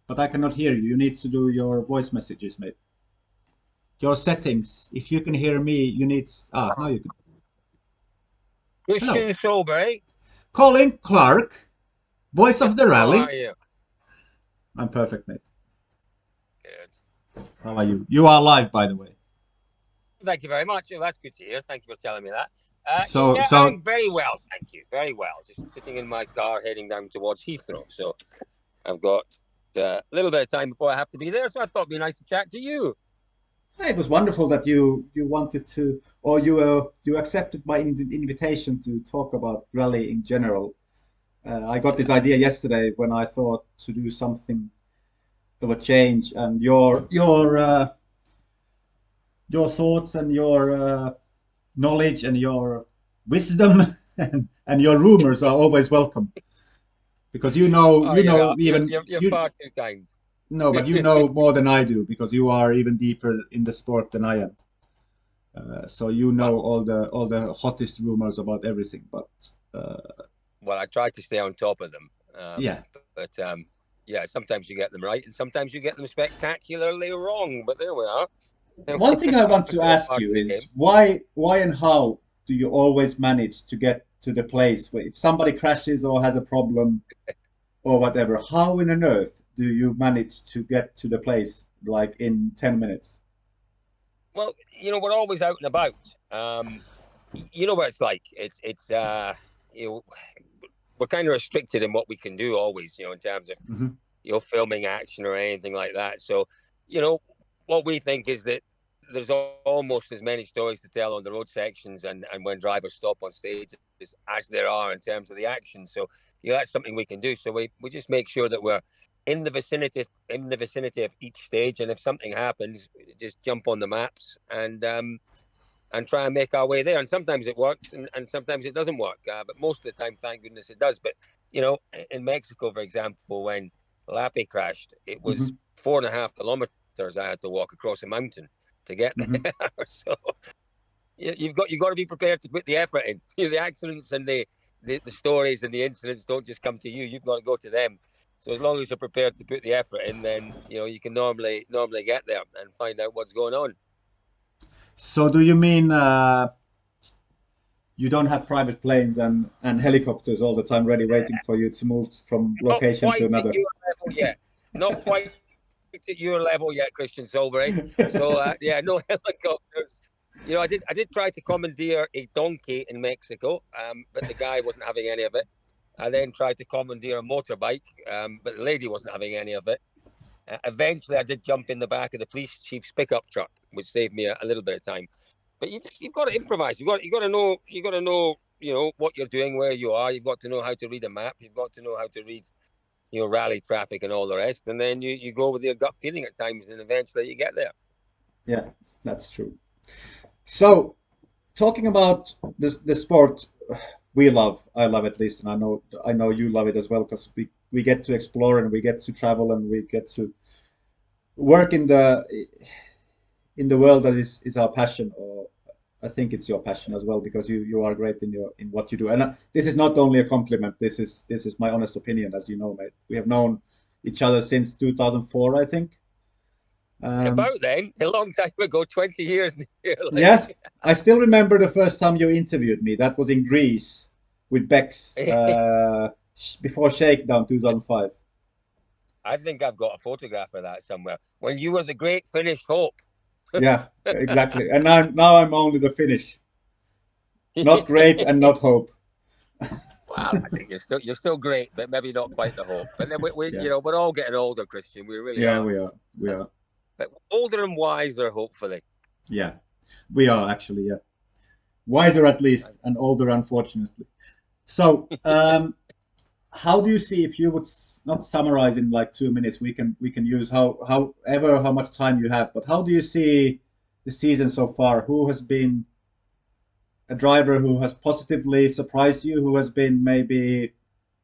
but I cannot hear you. You need to do your voice messages, mate. Your settings. If you can hear me, you need. Ah, now you can. Hello. Christian Solberg, Colin Clark, voice of the how rally. are you? I'm perfect, mate. Good. How are you? You are live, by the way. Thank you very much. Oh, that's good to hear. Thank you for telling me that. So, I'm so very well, thank you. Very well. Just sitting in my car heading down towards Heathrow. So I've got a little bit of time before I have to be there. So I thought it'd be nice to chat to you. it was wonderful that you wanted to, or you accepted my invitation to talk about rally in general. I got this idea yesterday when I thought to do something of a change, and your thoughts and your knowledge and your wisdom and your rumors are always welcome because Oh, you know even you're you far too kind. no, but you know more than I do because you are even deeper in the sport than I am. So you Well, know all the hottest rumors about everything. But I try to stay on top of them. yeah, Yeah, sometimes you get them right, and sometimes you get them spectacularly wrong. But there we are. one thing I want to It's all ask part you of the is game. why and how do you always manage to get to the place where if somebody crashes or has a problem or whatever, how in on earth do you manage to get to the place like in 10 minutes? Well, we're always out and about. You know what it's like. You know, we're kind of restricted in what we can do always. In terms of Hmm. filming action or anything like that. So, you know, what we think is that there's almost as many stories to tell on the road sections and when drivers stop on stage as there are in terms of the action. So, that's something we can do. So we just make sure that we're in the vicinity of each stage, and if something happens, just jump on the maps and try and make our way there. And sometimes it works, and sometimes it doesn't work. But most of the time, thank goodness it does. But in Mexico, for example, when Lappy crashed, it was Hmm. 4.5 kilometers I had to walk across a mountain to get Hmm. there. So you've got to be prepared to put the effort in. The accidents and the stories and the incidents don't just come to you. You've got to go to them. So as long as you're prepared to put the effort in, then you can normally get there and find out what's going on. So do you mean you don't have private planes and helicopters all the time ready waiting for you to move from Not location to quite at another? your level yet. Not quite at your level yet, Christian Solberg. So yeah, no helicopters. I did try to commandeer a donkey in Mexico, but the guy wasn't having any of it. I then tried to commandeer a motorbike, but the lady wasn't having any of it. Eventually, I did jump in the back of the police chief's pickup truck, which saved me a little bit of time. But you've got to improvise. You got to know what you're doing, where you are. You've got to know how to read a map. You've got to know how to read rally traffic and all the rest. And then you go with your gut feeling at times, and eventually you get there. Yeah, that's true. So talking about the sport we love, I love at least, and I know you love it as well because we get to explore and we get to travel and we get to work in the world that is our passion, or I think it's your passion as well because you are great in what you do. And this is not only a compliment. This is my honest opinion, as you know, mate. We have known each other since 2004, I think. Um, About then, a long time ago, 20 years nearly. yeah, I still remember the first time you interviewed me. That was in Greece with Bex before Shakedown 2005. I think I've got a photograph of that somewhere. When you were the great Finnish hope. Yeah, exactly. And now I'm only the finish. Not great and not hope. Well, I think you're still great, but maybe not quite the hope. But then we Yeah. we're all getting older, Christian. We really Yeah, are. we are. We Uh, are. But older and wiser, hopefully. Yeah, we are actually. Yeah, wiser at least, and older, unfortunately. So, how do you see if you would not summarize in like 2 minutes? We can use however how much time you have. But how do you see the season so far? Who has been a driver who has positively surprised you? Who has been maybe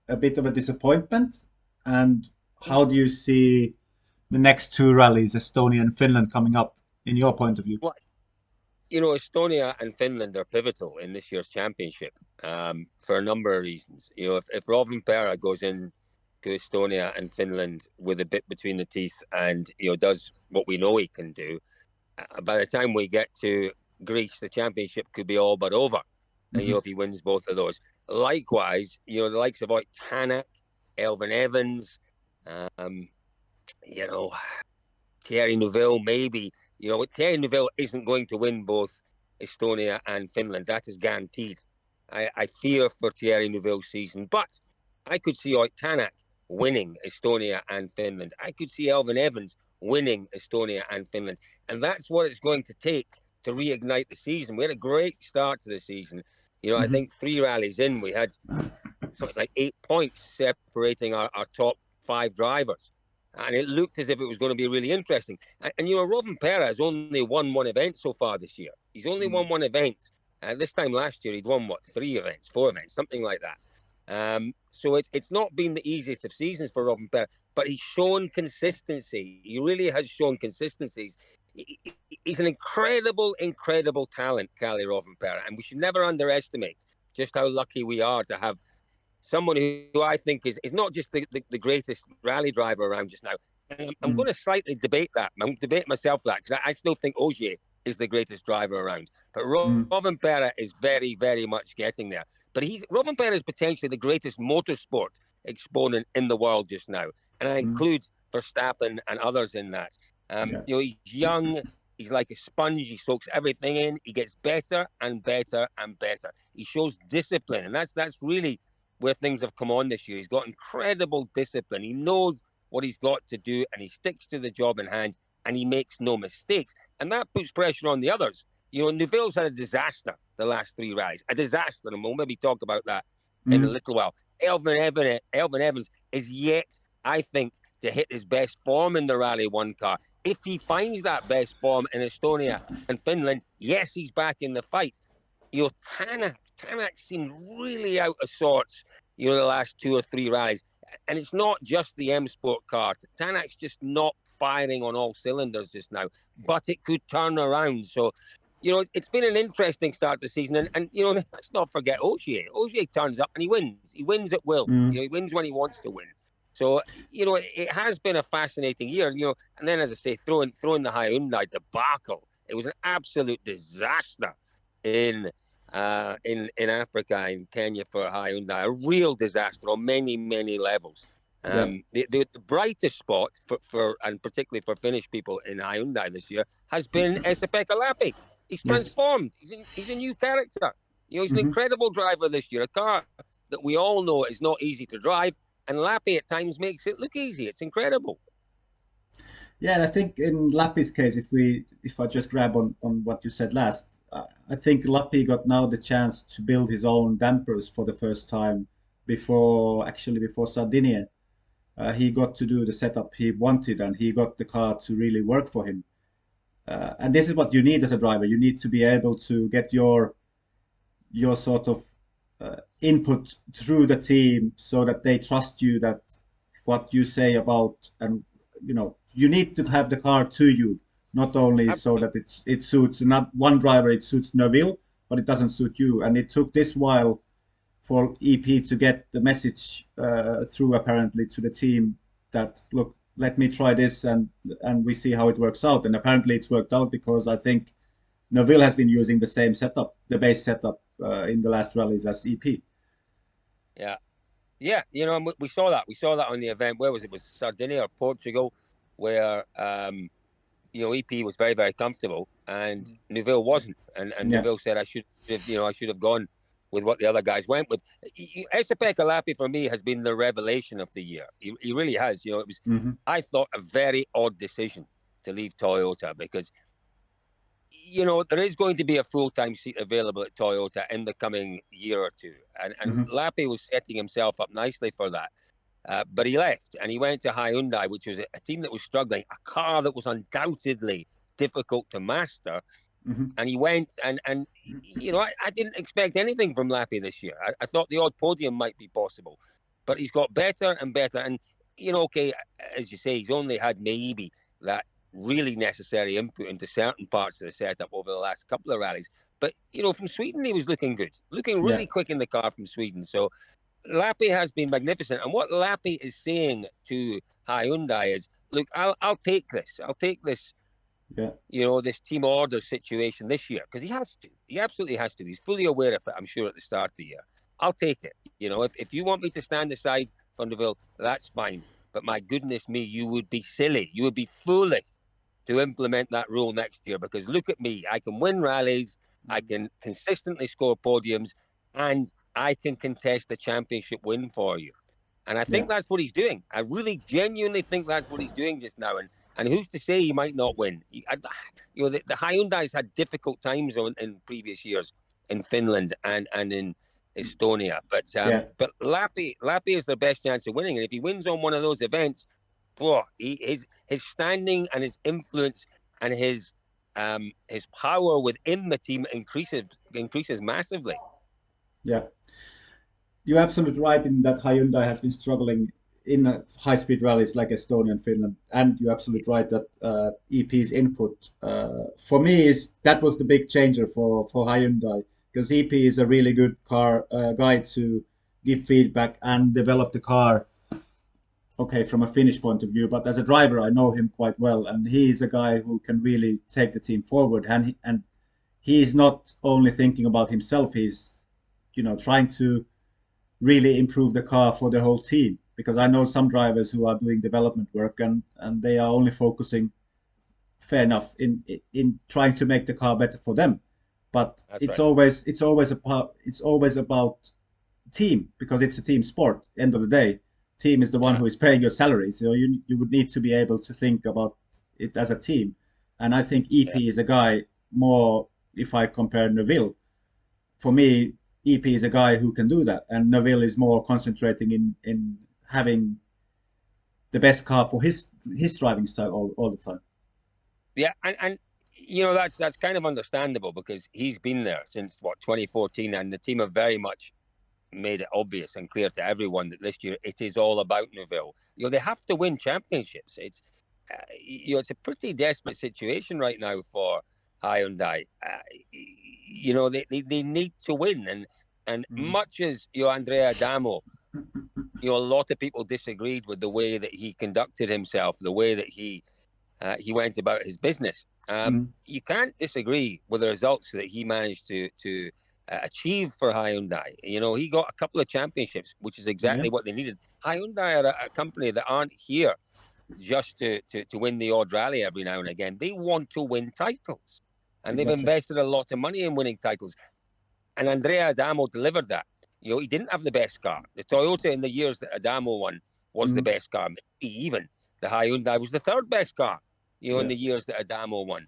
a bit of a disappointment? And how do you see the next two rallies, Estonia and Finland, coming up in your point of view? Well, Estonia and Finland are pivotal in this year's championship for a number of reasons. If Robin Perra goes in to Estonia and Finland with a bit between the teeth, and does what we know he can do, by the time we get to Greece, the championship could be all but over. And Hmm. if he wins both of those, likewise, the likes of Tanak, Elvin Evans, um, you know, Thierry Neuville, maybe. Thierry Neuville isn't going to win both Estonia and Finland. That is guaranteed. I fear for Thierry Neuville's season, but I could see Tanak winning Estonia and Finland. I could see Elvin Evans winning Estonia and Finland. And that's what it's going to take to reignite the season. We had a great start to the season. I Hmm. think 3 rallies in, we had something like 8 points separating our top 5 drivers. And it looked as if it was going to be really interesting. And Robin Pera has only won one event so far this year. He's only won one event. This time last year, he'd won, 3 events, 4 events, something like that. So it's not been the easiest of seasons for Robin Pera, but he's shown consistency. He really has shown consistencies. He's an incredible talent, Cali Robin Pera, and we should never underestimate just how lucky we are to have someone who I think is not just the greatest rally driver around just now. And I'm going to Mm. slightly debate that. I'm going to debate myself that because I still think Ogier is the greatest driver around. But Mm. Robin Pera is very much getting there. But Robin Pera is potentially the greatest motorsport exponent in the world just now. And I Mm. include Verstappen and others in that. Yeah. He's young. He's like a sponge. He soaks everything in. He gets better and better and better. He shows discipline, and that's really where things have come on this year. He's got incredible discipline. He knows what he's got to do, and he sticks to the job in hand, and he makes no mistakes. And that puts pressure on the others. Neuville's had a disaster the last 3 rallies, a disaster, and we'll maybe talk about that in a Mm. little while. Elvin Evans is yet, I think, to hit his best form in the Rally 1 car. If he finds that best form in Estonia and Finland, yes, he's back in the fight. Tanak seemed really out of sorts, the last 2 or 3 rallies. And it's not just the M Sport car. Tanak's just not firing on all cylinders just now, but it could turn around. So, it's been an interesting start to the season. And let's not forget Ogier. Ogier turns up and he wins. He wins at will. Mm. He wins when he wants to win. So, it has been a fascinating year, and then, as I say, throwing the Hyundai debacle, it was an absolute disaster in in Africa, in Kenya for Hyundai, a real disaster on many levels. Yeah. The brightest spot for and particularly for Finnish people in Hyundai this year has been Esa-Pekka Lappi. He's Yes. transformed. He's a new character. He's an Hmm. incredible driver this year. A car that we all know is not easy to drive, and Lappi at times makes it look easy. It's incredible. Yeah, and I think in Lappi's case, if I just grab on what you said last, I think Lappi got now the chance to build his own dampers for the first time before Sardinia. He got to do the setup he wanted, and he got the car to really work for him. And this is what you need as a driver. You need to be able to get your sort of input through the team so that they trust you, that what you say about, and you need to have the car to you, not only so Absolutely. that it suits not one driver, it suits Neville, but it doesn't suit you. And it took this while for EP to get the message through apparently to the team that, look, let me try this, and we see how it works out. And apparently it's worked out, because I think Neville has been using the same setup, the base setup, in the last rallies as EP. Yeah. Yeah, and we saw that. We saw that on the event. Where was it? Was Sardinia or Portugal, where EP was very comfortable, and Neuville wasn't. And Yeah. Neuville said, I should have gone with what the other guys went with. Esa-Pekka Lappi for me has been the revelation of the year. He really has. It was, Hmm. I thought, a very odd decision to leave Toyota because there is going to be a full-time seat available at Toyota in the coming year or two, and Hmm. Lappi was setting himself up nicely for that. But he left and he went to Hyundai, which was a team that was struggling, a car that was undoubtedly difficult to master. Hmm. And he went and I didn't expect anything from Lappi this year. I thought the odd podium might be possible, but he's got better and better. And okay, as you say, he's only had maybe that really necessary input into certain parts of the setup over the last couple of rallies. But from Sweden, he was looking good, looking Yeah. really quick in the car from Sweden. So Lappy has been magnificent. And what Lappy is saying to Hyundai is, look, I'll take this. I'll take this, Yeah, this team order situation this year, because he has to. He absolutely has to. He's fully aware of it, I'm sure, at the start of the year. I'll take it. If you want me to stand aside from Deville, that's fine. But my goodness me, you would be silly. You would be foolish to implement that rule next year, because look at me. I can win rallies, I can consistently score podiums, and I can contest the championship win for you. And I yeah, think that's what he's doing. I really genuinely think that's what he's doing just now. And who's to say he might not win? The Hyundai's had difficult times in previous years in Finland and in Estonia. yeah. But Lappi is their best chance of winning. And if he wins on one of those events, his standing and his influence and his power within the team increases massively. Yeah. You're absolutely right in that Hyundai has been struggling in high-speed rallies like Estonia and Finland, and you're absolutely right that EP's input for me is that was the big changer for Hyundai, because EP is a really good car guy to give feedback and develop the car. Okay, from a Finnish point of view, but as a driver, I know him quite well, and he is a guy who can really take the team forward. And he is not only thinking about himself; he's trying to really improve the car for the whole team, because I know some drivers who are doing development work and they are only focusing, fair enough, in trying to make the car better for them, but That's it's right. always it's always about team, because it's a team sport. End of the day, team is the one Yeah, who is paying your salary, so you would need to be able to think about it as a team. And I think EP yeah. is a guy more, if I compare Neville, for me, EP is a guy who can do that, and Neville is more concentrating in having the best car for his driving style all the time. Yeah, and that's kind of understandable, because he's been there since what 2014, and the team have very much made it obvious and clear to everyone that this year it is all about Neuville. They have to win championships. It's a pretty desperate situation right now for Hyundai. They need to win, and Mm. much as Andrea Adamo, a lot of people disagreed with the way that he conducted himself, the way that he went about his business. Mm. You can't disagree with the results that he managed to achieve for Hyundai. He got a couple of championships, which is Yeah, exactly what they needed. Hyundai are a company that aren't here just to win the odd rally every now and again. They want to win titles, and they've exactly. invested a lot of money in winning titles. And Andrea Adamo delivered that. He didn't have the best car. The Toyota in the years that Adamo won was the Mm. best car. Maybe even the Hyundai was the third best car, in Yeah, the years that Adamo won.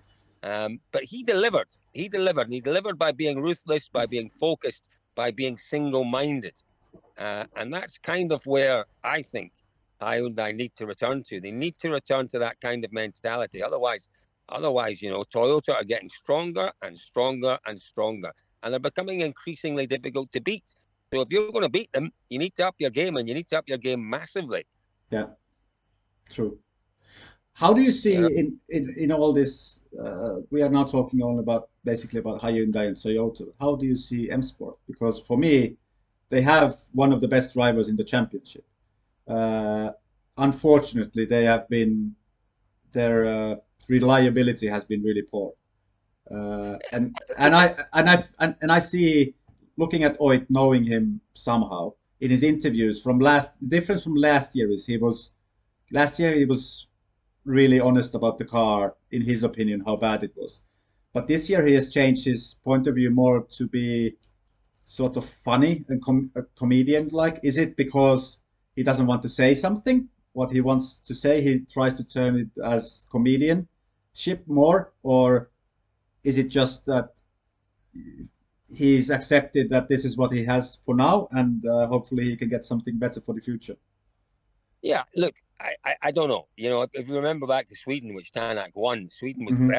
But he delivered. He delivered. And he delivered by being ruthless, by being focused, by being single minded. And that's kind of where I think Hyundai need to return to. They need to return to that kind of mentality. Otherwise, Toyota are getting stronger and stronger and stronger, and they're becoming increasingly difficult to beat. So if you're going to beat them, you need to up your game, and you need to up your game massively. yeah, true. How do you Yeah. see in all this? We are now talking only about basically about Hyundai and Toyota. How do you see M Sport? Because for me, they have one of the best drivers in the championship. Uh, Unfortunately, they have been their reliability has been really poor. And I see, looking at Oit, knowing him somehow in his interviews from last, the difference from last year is last year he was really honest about the car, in his opinion, how bad it was. But this year he has changed his point of view more to be sort of funny and a comedian like. Is it because he doesn't want to say something? What he wants to say, he tries to turn it as comedian ship more, or is it just that he's accepted that this is what he has for now, and hopefully he can get something better for the future? Yeah, look, I don't know. If you remember back to Sweden, which Tanak won, Hmm.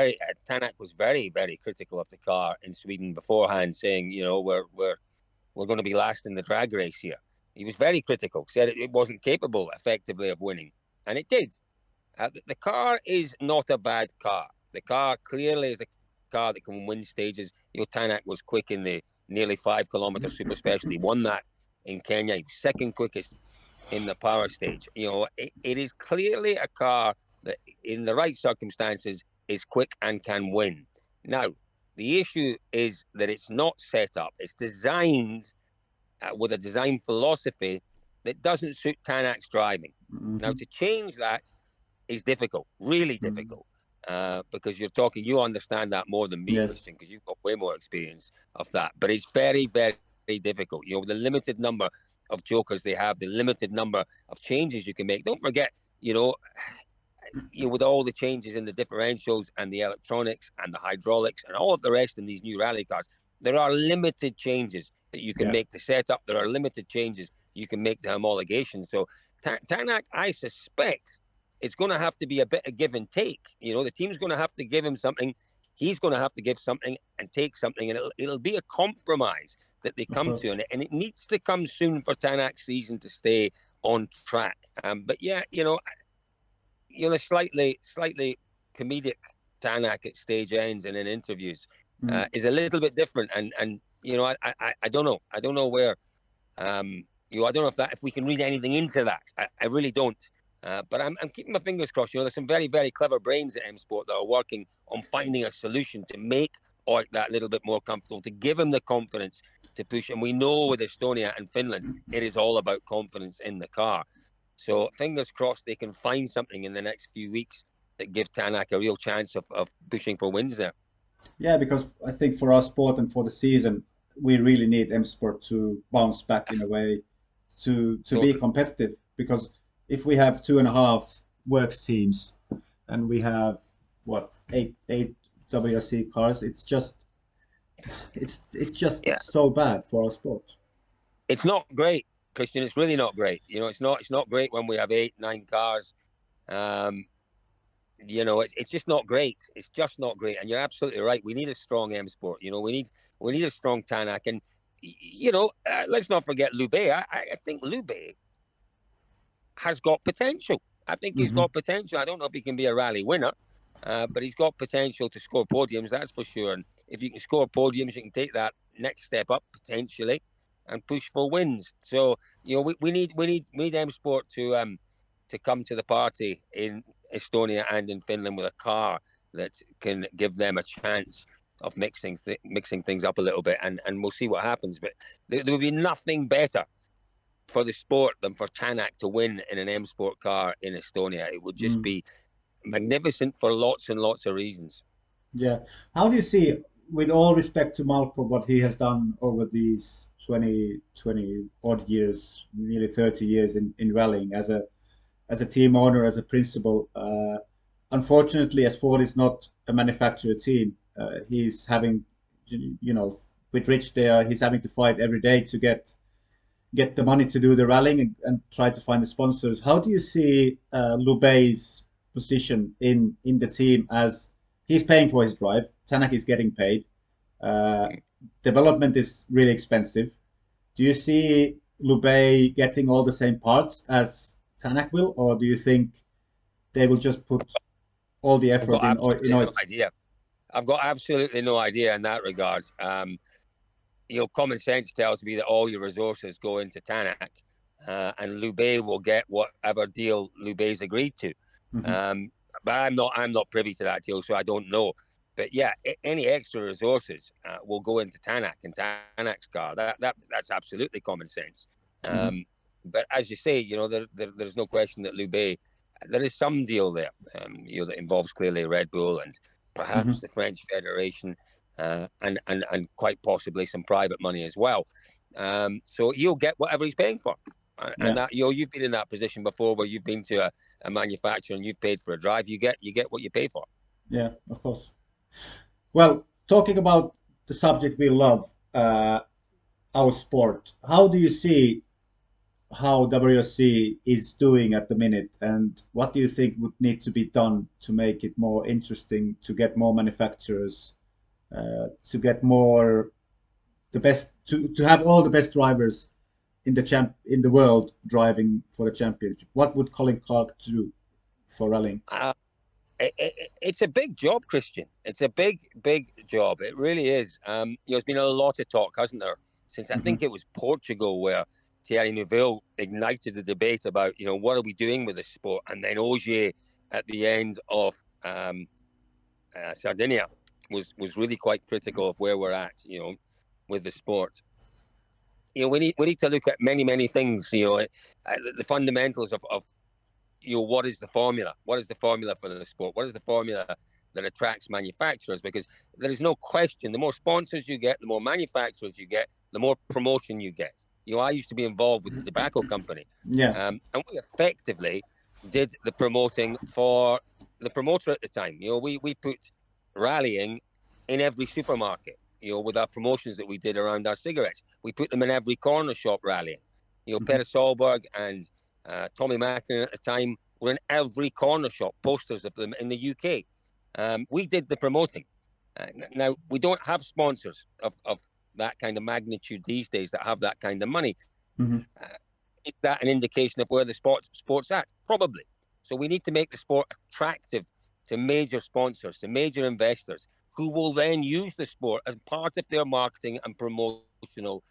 Tanak was very, very critical of the car in Sweden beforehand, saying, we're going to be last in the drag race here. He was very critical, said it wasn't capable effectively of winning, and it did. The car is not a bad car. The car clearly is a car that can win stages. Tanak was quick in the nearly 5 kilometer super special. He won that in Kenya. He was second quickest in the power stage. It is clearly a car that, in the right circumstances, is quick and can win. Now, the issue is that it's not set up. It's designed with a design philosophy that doesn't suit Tanak's driving. Now, Hmm. to change that is difficult, really Hmm. difficult, because you understand that more than me, Yes. Christian, because you've got way more experience of that. But it's very, very difficult. The limited number of jokers they have, the limited number of changes you can make. Don't forget, you know, with all the changes in the differentials and the electronics and the hydraulics and all of the rest in these new rally cars, there are limited changes that you can Yeah. make to setup. There are limited changes you can make to homologation. So Tanak, I suspect, it's going to have to be a bit of give and take. The team's going to have to give him something. He's going to have to give something and take something, and it'll be a compromise that they Of come to, course. and it needs to come soon for Tanak's season to stay on track. But yeah, the slightly comedic Tanak at stage ends and in interviews Mm. is a little bit different, and I don't know. I don't know where. I don't know if we can read anything into that. I really don't. But I'm keeping my fingers crossed. There's some very, very clever brains at M Sport that are working on finding a solution to make Oik that little bit more comfortable, to give him the confidence to push. And we know with Estonia and Finland, it is all about confidence in the car. So fingers crossed they can find something in the next few weeks that give Tanak a real chance of pushing for wins there. Yeah, because I think for our sport and for the season, we really need M Sport to bounce back in a way to be Totally. competitive. Because if we have two and a half works teams and we have what eight WRC cars, it's just Yeah. so bad for our sport. It's not great, Christian. It's really not great. It's not great when we have 8, 9 cars. Um, it's just not great. It's just not great. And you're absolutely right. We need a strong M Sport. We need a strong Tanak. And let's not forget Lube. I think Lube has got potential. I think he's Hmm. got potential. I don't know if he can be a rally winner, but he's got potential to score podiums. That's for sure. And if you can score podiums, you can take that next step up potentially and push for wins. So we need M Sport to come to the party in Estonia and in Finland with a car that can give them a chance of mixing things up a little bit, and we'll see what happens. But there will be nothing better for the sport than for Tanak to win in an M Sport car in Estonia. It would just Mm. be magnificent for lots and lots of reasons. Yeah. How do you see, with all respect to Malcolm, what he has done over these 20 odd years, nearly 30 years in rallying as a team owner, as a principal. Unfortunately, as Ford is not a manufacturer team, he's having, with Rich there, he's having to fight every day to get the money to do the rallying and try to find the sponsors. How do you see Lubei's position in the team, as he's paying for his drive? Tanak is getting paid. Uh, Development is really expensive. Do you see Lubei getting all the same parts as Tanak will, or do you think they will just put all the I've effort got in absolutely no Oit? idea. I've got absolutely no idea in that regard. Common sense tells me that all your resources go into Tanak, and Lube will get whatever deal Lube's agreed to. Hmm. Um, but I'm not privy to that deal, so I don't know. But yeah, any extra resources will go into Tanak and Tanak's car. That's absolutely common sense. Hmm. Um, but as you say, there's no question that Lube, there is some deal there, that involves clearly Red Bull and perhaps Hmm. the French Federation, and quite possibly some private money as well. So he'll get whatever he's paying for. And Yeah, that you've been in that position before, where you've been to a manufacturer and you've paid for a drive. You get what you pay for. yeah, of course. Well, talking about the subject we love, our sport, how do you see how WRC is doing at the minute, and what do you think would need to be done to make it more interesting, to get more manufacturers, to get more the best, to have all the best drivers in the world driving for the championship? What would Colin Clark do for rallying? Uh, it's a big job, Christian. It's a big, big job. It really is. There's been a lot of talk, hasn't there, since I Hmm. think it was Portugal, where Thierry Neuville ignited the debate about, what are we doing with the sport? And then Ogier at the end of Sardinia was really quite critical of where we're at, with the sport. We need to look at many things, the fundamentals of what is the formula? What is the formula for the sport? What is the formula that attracts manufacturers? Because there is no question, the more sponsors you get, the more manufacturers you get, the more promotion you get. I used to be involved with the tobacco company, Yeah. and we effectively did the promoting for the promoter at the time. We put rallying in every supermarket. With our promotions that we did around our cigarettes, we put them in every corner shop rallying. Mhm. Peter Solberg and Tommy Mackin at the time were in every corner shop, posters of them in the UK. We did the promoting. Now, we don't have sponsors of that kind of magnitude these days that have that kind of money. Mhm. Uh, is that an indication of where the sport's at? Probably. So we need to make the sport attractive to major sponsors, to major investors, who will then use the sport as part of their marketing and promotional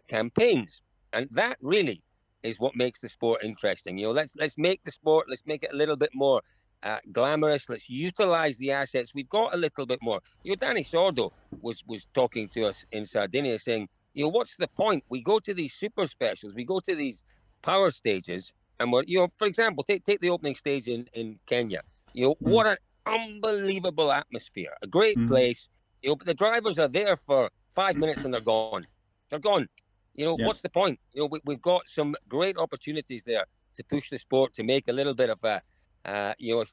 campaigns. And that really is what makes the sport interesting. Let's make the sport, let's make it a little bit more glamorous. Let's utilize the assets we've got a little bit more. Danny Sordo was talking to us in Sardinia, saying, what's the point? We go to these super specials, we go to these power stages, and we're, for example, take the opening stage in Kenya. Mhm. What an unbelievable atmosphere, a great Mhm. place. But the drivers are there for 5 minutes and they're gone. They're gone. What's Yeah. the point? We've got some great opportunities there to push the sport, to make a little bit of a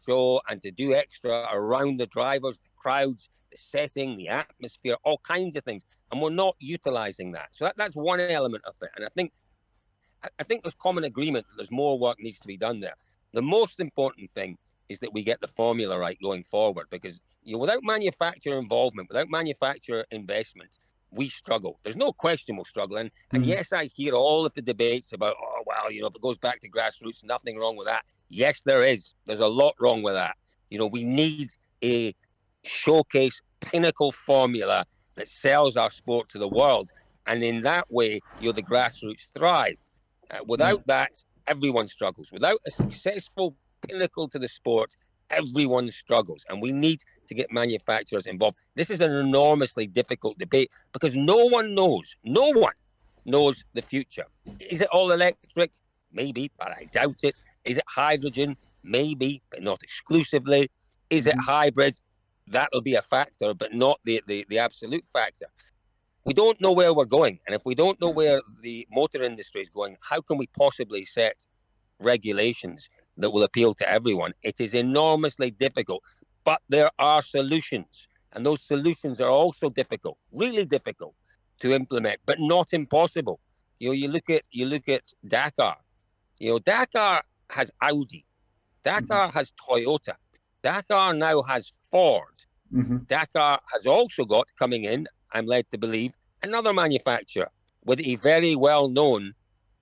show, and to do extra around the drivers, the crowds, the setting, the atmosphere, all kinds of things, and we're not utilizing that. So that's one element of it, and I think there's common agreement that there's more work needs to be done there. The most important thing is that we get the formula right going forward, because without manufacturer involvement, without manufacturer investment, we struggle. There's no question we'll struggle. And Mhm. yes, I hear all of the debates about, oh, well, if it goes back to grassroots, nothing wrong with that. Yes, there is. There's a lot wrong with that. We need a showcase pinnacle formula that sells our sport to the world. And in that way, the grassroots thrive. Yeah. Without that, everyone struggles. Without a successful pinnacle to the sport, everyone struggles. And we need to get manufacturers involved. This is an enormously difficult debate because no one knows the future. Is it all electric? Maybe, but I doubt it. Is it hydrogen? Maybe, but not exclusively. Is it Mhm. hybrid? That'll be a factor, but not the absolute factor. We don't know where we're going. And if we don't know where the motor industry is going, how can we possibly set regulations that will appeal to everyone? It is enormously difficult, but there are solutions. And those solutions are also difficult, really difficult to implement, but not impossible. You look at Dakar. Dakar has Audi. Mhm. Dakar has Toyota. Dakar now has Ford. Mhm. Dakar has also got coming in, I'm led to believe, another manufacturer with a very well known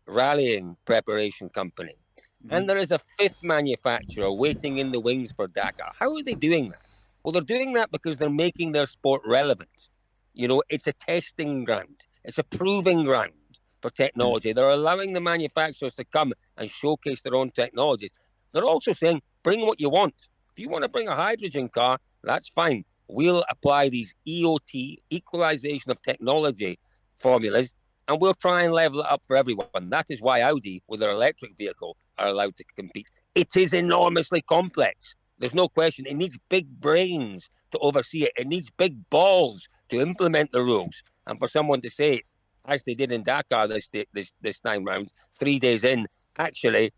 rallying preparation company. Mhm. And there is a fifth manufacturer waiting in the wings for Dakar. How are they doing that? Well, they're doing that because they're making their sport relevant. It's a testing ground, it's a proving ground for technology. Yes. They're allowing the manufacturers to come and showcase their own technologies. They're also saying, bring what you want. If you want to bring a hydrogen car, that's fine. We'll apply these EOT, equalization of technology formulas, and we'll try and level it up for everyone. That is why Audi, with their electric vehicle, are allowed to compete. It is enormously complex. There's no question. It needs big brains to oversee it. It needs big balls to implement the rules. And for someone to say, as they did in Dakar this time round, 3 days in, actually,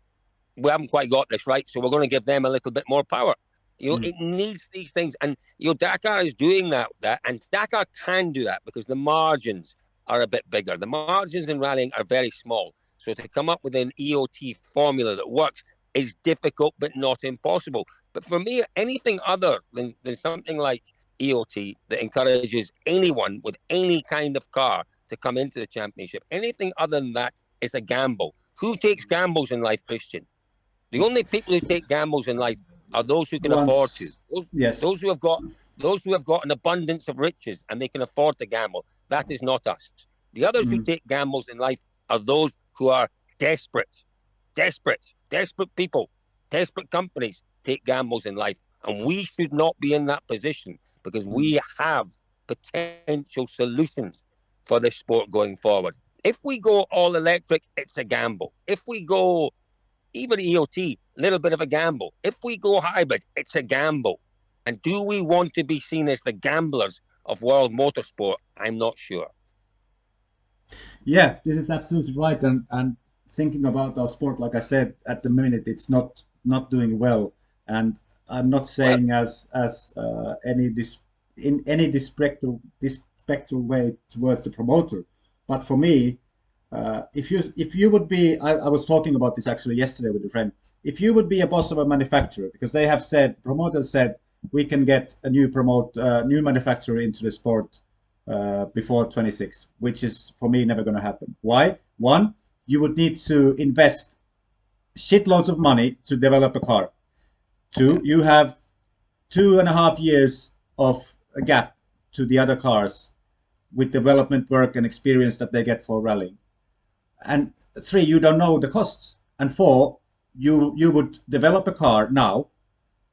we haven't quite got this right, so we're going to give them a little bit more power. Mm. It needs these things, and Dakar is doing that, and Dakar can do that because the margins are a bit bigger. The margins in rallying are very small, so to come up with an EOT formula that works is difficult but not impossible. But for me, anything other than something like EOT that encourages anyone with any kind of car to come into the championship, anything other than that is a gamble. Who takes gambles in life, Christian? The only people who take gambles in life are those who The can afford to. ones, Those yes. who have got an abundance of riches and they can afford to gamble. That is not us. The others who Mm. take gambles in life are those who are desperate, desperate people, desperate companies take gambles in life. And we should not be in that position because Mm. we have potential solutions for this sport going forward. If we go all electric, it's a gamble. If we go even EOT, a little bit of a gamble. If we go hybrid, it's a gamble. And do we want to be seen as the gamblers of world motorsport? I'm not sure. Yeah, this is absolutely right. And thinking about our sport, like I said, at the minute it's not doing well. And I'm not Well, saying as any in any disrespectful way towards the promoter, but for me, if you would be, I was talking about this actually yesterday with a friend. If you would be a boss of a manufacturer, because they have said promoters said we can get a new manufacturer into the sport before 26, which is for me never going to happen. Why? One, you would need to invest shitloads of money to develop a car. yeah, Two, you have 2.5 years of a gap to the other cars with development work and experience that they get for rallying. And three, you don't know the costs. And four, you would develop a car now,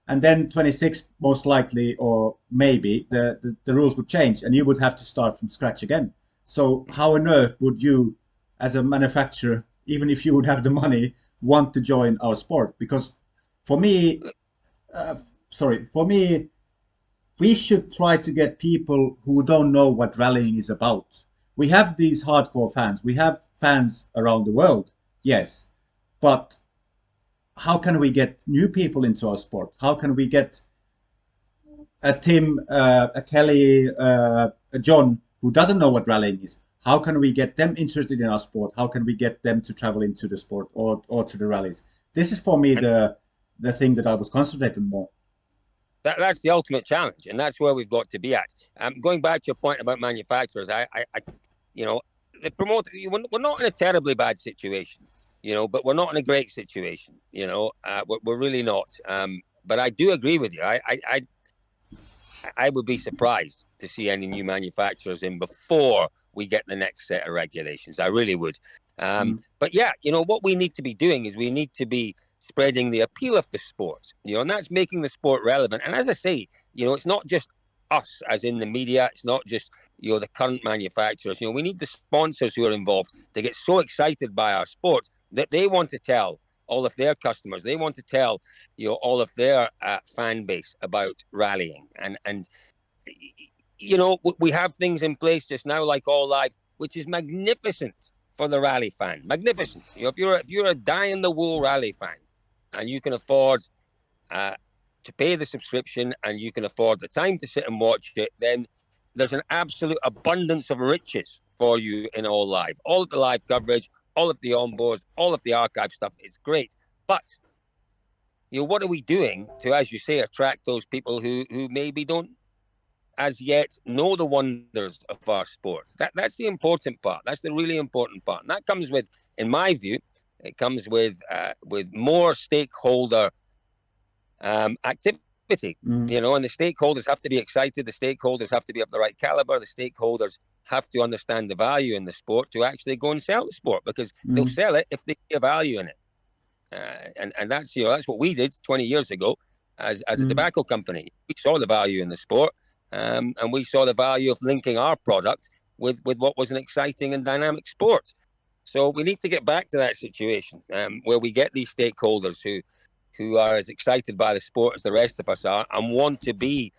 and then 26 most likely or maybe the rules would change and you would have to start from scratch again. So how on earth would you as a manufacturer, even if you would have the money, want to join our sport? Because for me, uh, for me, we should try to get people who don't know what rallying is about. We have these hardcore fans, we have fans around the world, yes, but how can we get new people into our sport? How can we get a Tim, a Kelly, a John who doesn't know what rallying is? How can we get them interested in our sport? How can we get them to travel into the sport or to the rallies? This is for me and the thing that I was concentrating more. that's the ultimate challenge, and that's where we've got to be at. Going back to your point about manufacturers, you know, the promoter, we're not in a terribly bad situation, but we're not in a great situation. We're really not. But I do agree with you. I would be surprised to see any new manufacturers in before we get the next set of regulations. I really would. Mm, But yeah, what we need to be doing is we need to be spreading the appeal of the sport, and that's making the sport relevant. And as I say, it's not just us as in the media. It's not just, the current manufacturers. We need the sponsors who are involved to get so excited by our sport that they want to tell all of their customers. They want to tell all of their fan base about rallying, and we have things in place just now like All Live, which is magnificent for the rally fan. Magnificent. If you're a die in the wool rally fan, and you can afford uh, to pay the subscription and you can afford the time to sit and watch it, then there's an absolute abundance of riches for you in All Live. All of the live coverage, all of the onboards, all of the archive stuff is great. But what are we doing to, as you say, attract those people who maybe don't as yet know the wonders of our sports? That's the important part. That's the really important part, and that comes with, in my view, it comes with more stakeholder activity. mm, And the stakeholders have to be excited. The stakeholders have to be of the right caliber. The stakeholders have to understand the value in the sport to actually go and sell the sport, because they'll mm, sell it if they see a value in it. And that's what we did 20 years ago as a mm, tobacco company. We saw the value in the sport, and we saw the value of linking our product with what was an exciting and dynamic sport. So we need to get back to that situation where we get these stakeholders who are as excited by the sport as the rest of us are and want to be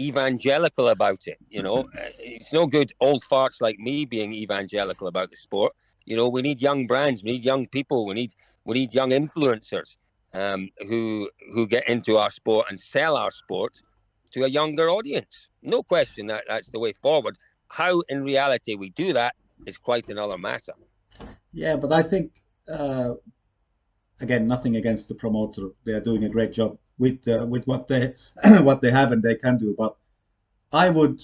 evangelical about it. It's no good old farts like me being evangelical about the sport. We need young brands, we need young people, we need young influencers who get into our sport and sell our sport to a younger audience. No question that that's the way forward. How in reality we do that is quite another matter. yeah, but I think again, nothing against the promoter. They are doing a great job with what they what they have and they can do. But I would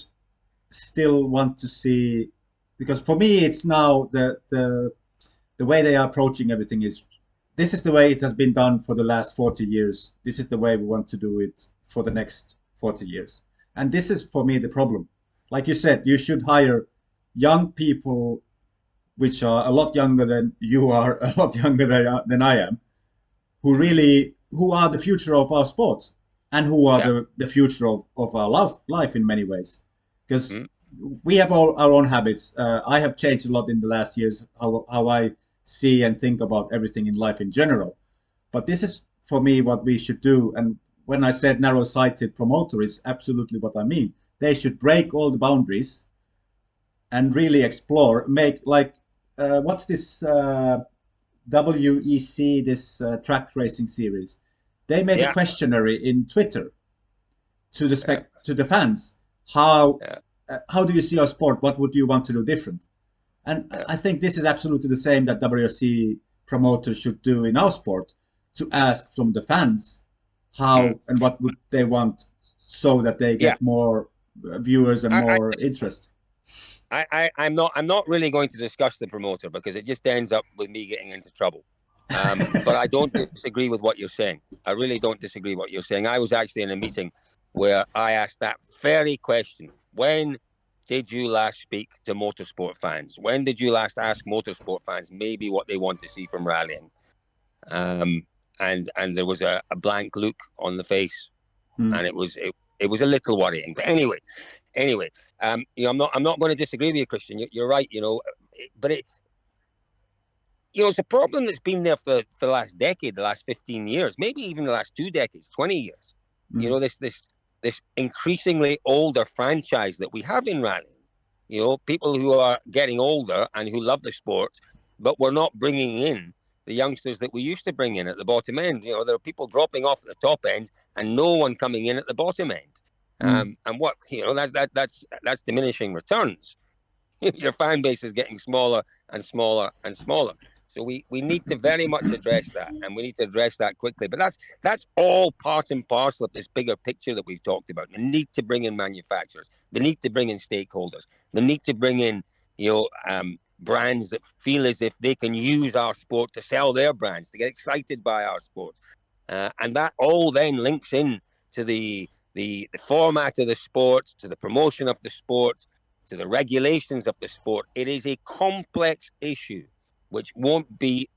still want to see, because for me it's now the way they are approaching everything is, this is the way it has been done for the last 40 years. This is the way we want to do it for the next 40 years. And this is for me the problem. Like you said, you should hire young people which are a lot younger than you are, a lot younger than I am, who are the future of our sport and who are Yeah. the future of our life in many ways. Because Mm. we have all our own habits. I have changed a lot in the last years how I see and think about everything in life in general. But this is for me what we should do. And when I said narrow-sighted promoter is absolutely what I mean. They should break all the boundaries and really explore, make like what's this WEC, this track racing series. They made a Yeah. questionnaire in Twitter to the Yeah. to the fans. How Yeah. how do you see our sport? What would you want to do different? And Yeah. I think this is absolutely the same that WRC promoters should do in our sport, to ask from the fans Mm. how and what would they want, so that they Yeah. get more viewers and I, more interest. I'm not really going to discuss the promoter because it just ends up with me getting into trouble. But I don't disagree with what you're saying. I really don't disagree with what you're saying. I was actually in a meeting where I asked that very question. When did you last speak to motorsport fans? When did you last ask motorsport fans maybe what they want to see from rallying? Um, and there was a blank look on the face, Mm, and it was a little worrying. But anyway, I'm not going to disagree with you, Christian. You're right, but it's a problem that's been there for the last decade, the last 15 years, maybe even the last 2 decades, 20 years. mm, This increasingly older franchise that we have in rallying. People who are getting older and who love the sport, but we're not bringing in the youngsters that we used to bring in at the bottom end. There are people dropping off at the top end and no one coming in at the bottom end. mm, And what that's diminishing returns. Your fan base is getting smaller and smaller and smaller. So we need to very much address that, and we need to address that quickly. But that's all part and parcel of this bigger picture that we've talked about. The need to bring in manufacturers, the need to bring in stakeholders, the need to bring in brands that feel as if they can use our sport to sell their brands, to get excited by our sport, and that all then links in to the format of the sport, to the promotion of the sport, to the regulations of the sport. It is a complex issue which won't be,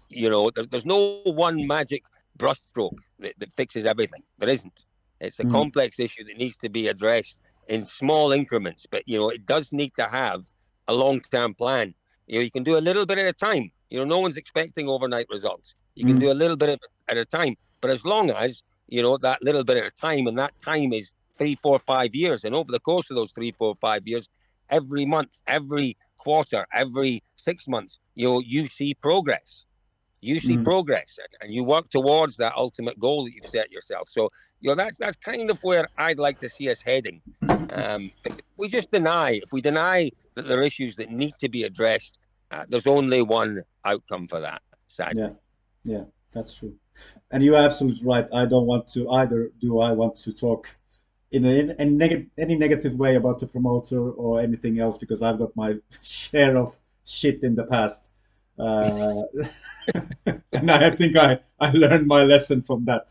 there's no one magic brushstroke that fixes everything. There isn't. It's a mm, complex issue that needs to be addressed in small increments, but it does need to have a long-term plan. You can do a little bit at a time. No one's expecting overnight results. You can mm, do a little bit at a time, but as long as that little bit at a time, and that time is 3, 4, 5 years, and over the course of those 3, 4, 5 years, every month, every quarter, every 6 months, you see progress. You see mm. progress, and you work towards that ultimate goal that you've set yourself. So, that's kind of where I'd like to see us heading. But if we deny that there are issues that need to be addressed, there's only one outcome for that, Yeah, sadly. yeah, that's true. And you're absolutely right. I don't want to either. Do I want to talk in any negative way about the promoter or anything else, because I've got my share of shit in the past, uh, and I think I learned my lesson from that.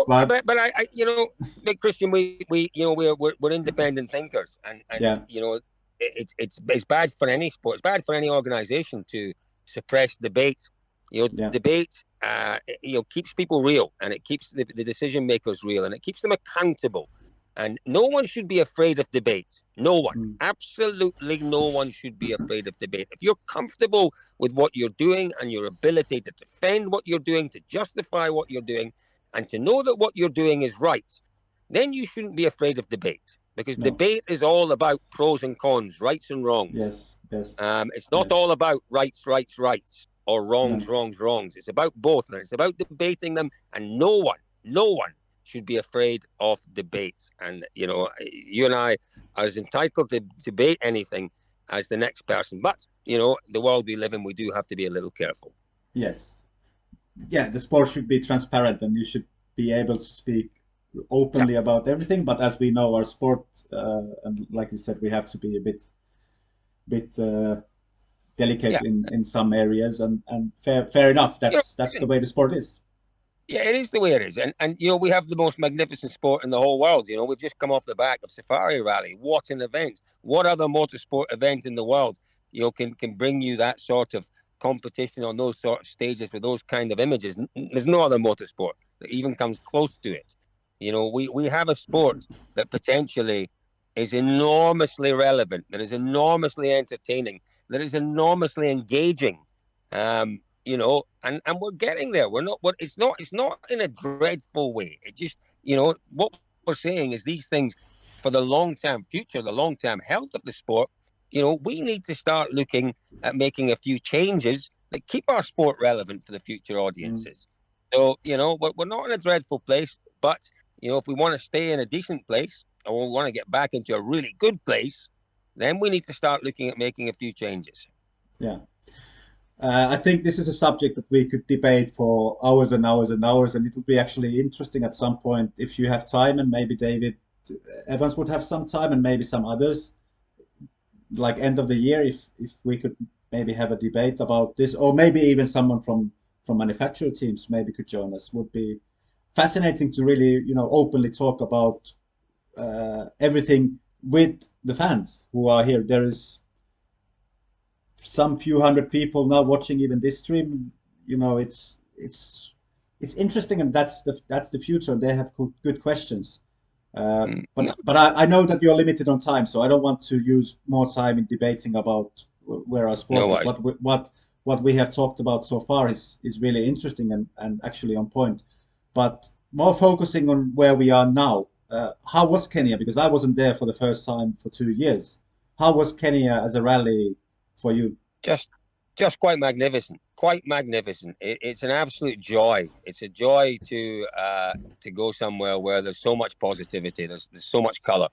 But But Christian, we're independent thinkers, and yeah, it's bad for any sport. It's bad for any organization to suppress debate. yeah, Debate, keeps people real, and it keeps the decision makers real, and it keeps them accountable. And no one should be afraid of debate. No one, mm, absolutely no one should be afraid of debate. If you're comfortable with what you're doing and your ability to defend what you're doing, to justify what you're doing, and to know that what you're doing is right, then you shouldn't be afraid of debate, because no, debate is all about pros and cons, rights and wrongs. yes, yes, It's not yes, all about rights, or wrongs, no, wrongs. It's about both, and it's about debating them. And no one should be afraid of debate. And you and I are as entitled to debate anything as the next person. But the world we live in, we do have to be a little careful. yes, yeah. The sport should be transparent, and you should be able to speak Yeah, openly about everything. But as we know, our sport, and like you said, we have to be a bit delicate yeah. in some areas, and fair enough. You know, That's the listen, way the sport is. yeah, it is the way it is, and we have the most magnificent sport in the whole world. We've just come off the back of Safari Rally. What an event! What other motorsport event in the world can bring you that sort of competition on those sort of stages with those kind of images. There's no other motorsport that even comes close to it. We have a sport that potentially is enormously relevant, that is enormously entertaining, that is enormously engaging. And we're getting there. We're not. What it's not in a dreadful way. It just what we're saying is these things for the long term future, the long term health of the sport. We need to start looking at making a few changes that keep our sport relevant for the future Mm. audiences. So we're not in a dreadful place, but if we want to stay in a decent place or we want to get back into a really good place, then we need to start looking at making a few changes. Yeah. I think this is a subject that we could debate for hours and hours and hours, and it would be actually interesting at some point if you have time, and maybe David Evans would have some time, and maybe some others, like end of the year, if we could maybe have a debate about this, or maybe even someone from manufacturer teams maybe could join us. Would be fascinating to really openly talk about everything with the fans who are here. There is some few hundred people now watching even this stream. It's interesting, and that's the future. They have good questions. No, But I know that you're limited on time, so I don't want to use more time in debating about where our no sport is. worries. What we have talked about so far is really interesting and actually on point. But more focusing on where we are now. How was Kenya? Because I wasn't there for the first time for 2 years. How was Kenya as a rally for you? Just, just quite magnificent. Quite magnificent. It's an absolute joy. It's a joy to go somewhere where there's so much positivity. There's so much color,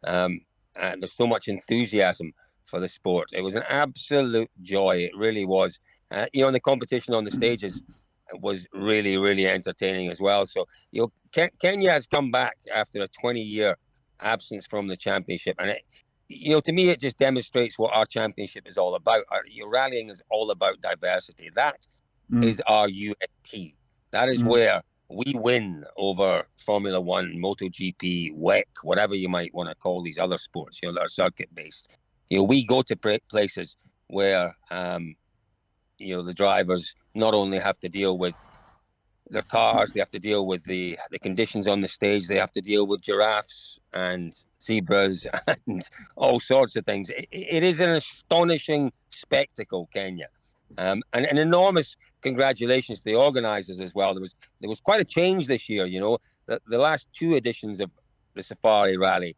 and there's so much enthusiasm for the sport. It was an absolute joy. It really was. And the competition on the stages was really, really entertaining as well. So Kenya has come back after a 20-year absence from the championship, and to me, it just demonstrates what our championship is all about. Your rallying is all about diversity. That Mm, is our USP. That is mm, where we win over Formula One, MotoGP, WEC, whatever you might want to call these other sports, that are circuit based. We go to places where, the drivers not only have to deal with their cars, they have to deal with the conditions on the stage, they have to deal with giraffes and zebras and all sorts of things. It is an astonishing spectacle, Kenya. And an enormous congratulations to the organisers as well. There was quite a change this year. The last two editions of the Safari Rally,